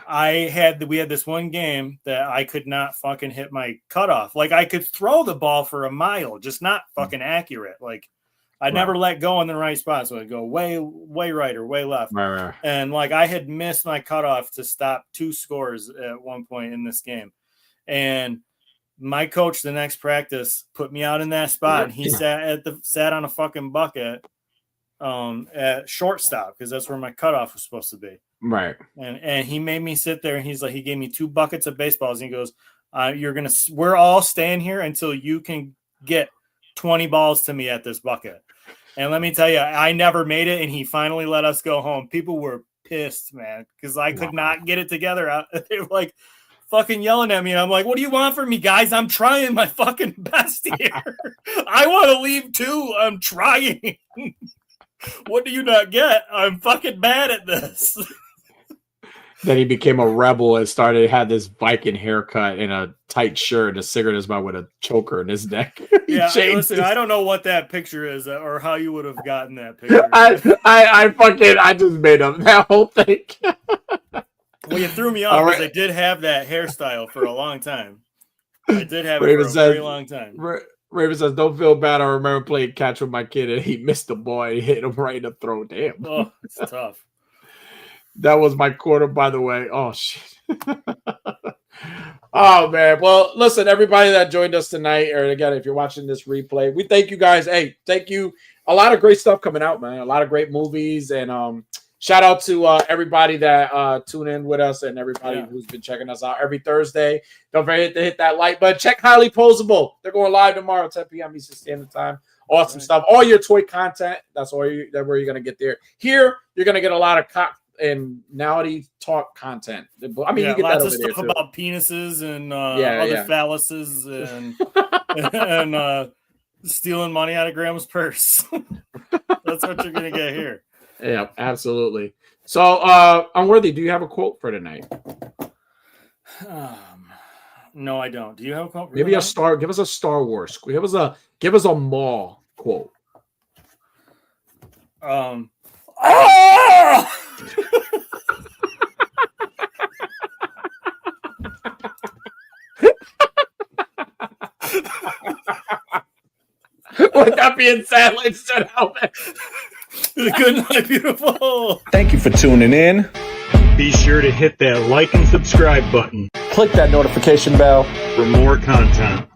[SPEAKER 2] we had this one game that I could not fucking hit my cutoff. Like I could throw the ball for a mile, just not fucking accurate. Like I never let go in the right spot. So I'd go way right or way left.
[SPEAKER 1] Right.
[SPEAKER 2] And like I had missed my cutoff to stop 2 scores at one point in this game. And my coach, the next practice, put me out in that spot, and he sat on a fucking bucket at shortstop, because that's where my cutoff was supposed to be.
[SPEAKER 1] Right.
[SPEAKER 2] And he made me sit there, and he gave me 2 buckets of baseballs, and he goes, we're all staying here until you can get 20 balls to me at this bucket. And let me tell you, I never made it, and he finally let us go home. People were pissed, man, because I could not get it together. They were like fucking yelling at me, and I'm like, what do you want from me, guys? I'm trying my fucking best here. I want to leave too. I'm trying. What do you not get? I'm fucking bad at this.
[SPEAKER 1] Then he became a rebel and had this Viking haircut and a tight shirt and a cigarette in his mouth with a choker in his neck.
[SPEAKER 2] Listen, I don't know what that picture is or how you would have gotten that picture.
[SPEAKER 1] I just made up that whole thing.
[SPEAKER 2] Well, you threw me off because I did have that hairstyle for a long time. I did have it for a very long time.
[SPEAKER 1] Raven says, don't feel bad. I remember playing catch with my kid and he missed the ball and hit him right in the throat. Damn.
[SPEAKER 2] Oh, it's tough.
[SPEAKER 1] That was my quarter, by the way. Oh, shit. Oh, man. Well, listen, everybody that joined us tonight, or again, if you're watching this replay, we thank you guys. Hey, thank you. A lot of great stuff coming out, man. A lot of great movies. And shout out to everybody that tune in with us and everybody who's been checking us out every Thursday. Don't forget to hit that like button. Check Highly Posable. They're going live tomorrow at 10 p.m. Eastern Standard Time. Awesome stuff. All your toy content. That's where you're going to get there. Here, you're going to get a lot of and nowadays talk content. I mean, you get
[SPEAKER 2] lots
[SPEAKER 1] that
[SPEAKER 2] of stuff about penises and other phalluses and stealing money out of grandma's purse. That's what you're gonna get here.
[SPEAKER 1] Yeah, absolutely. So, Unworthy, do you have a quote for tonight?
[SPEAKER 2] No, I don't. Do you have a quote?
[SPEAKER 1] Maybe a star. Give us a Star Wars. Give us a Maul quote. With that being said, ladies and gentlemen,
[SPEAKER 2] good night, beautiful.
[SPEAKER 3] Thank you for tuning in.
[SPEAKER 4] Be sure to hit that like and subscribe button
[SPEAKER 3] Click that notification bell
[SPEAKER 4] for more content.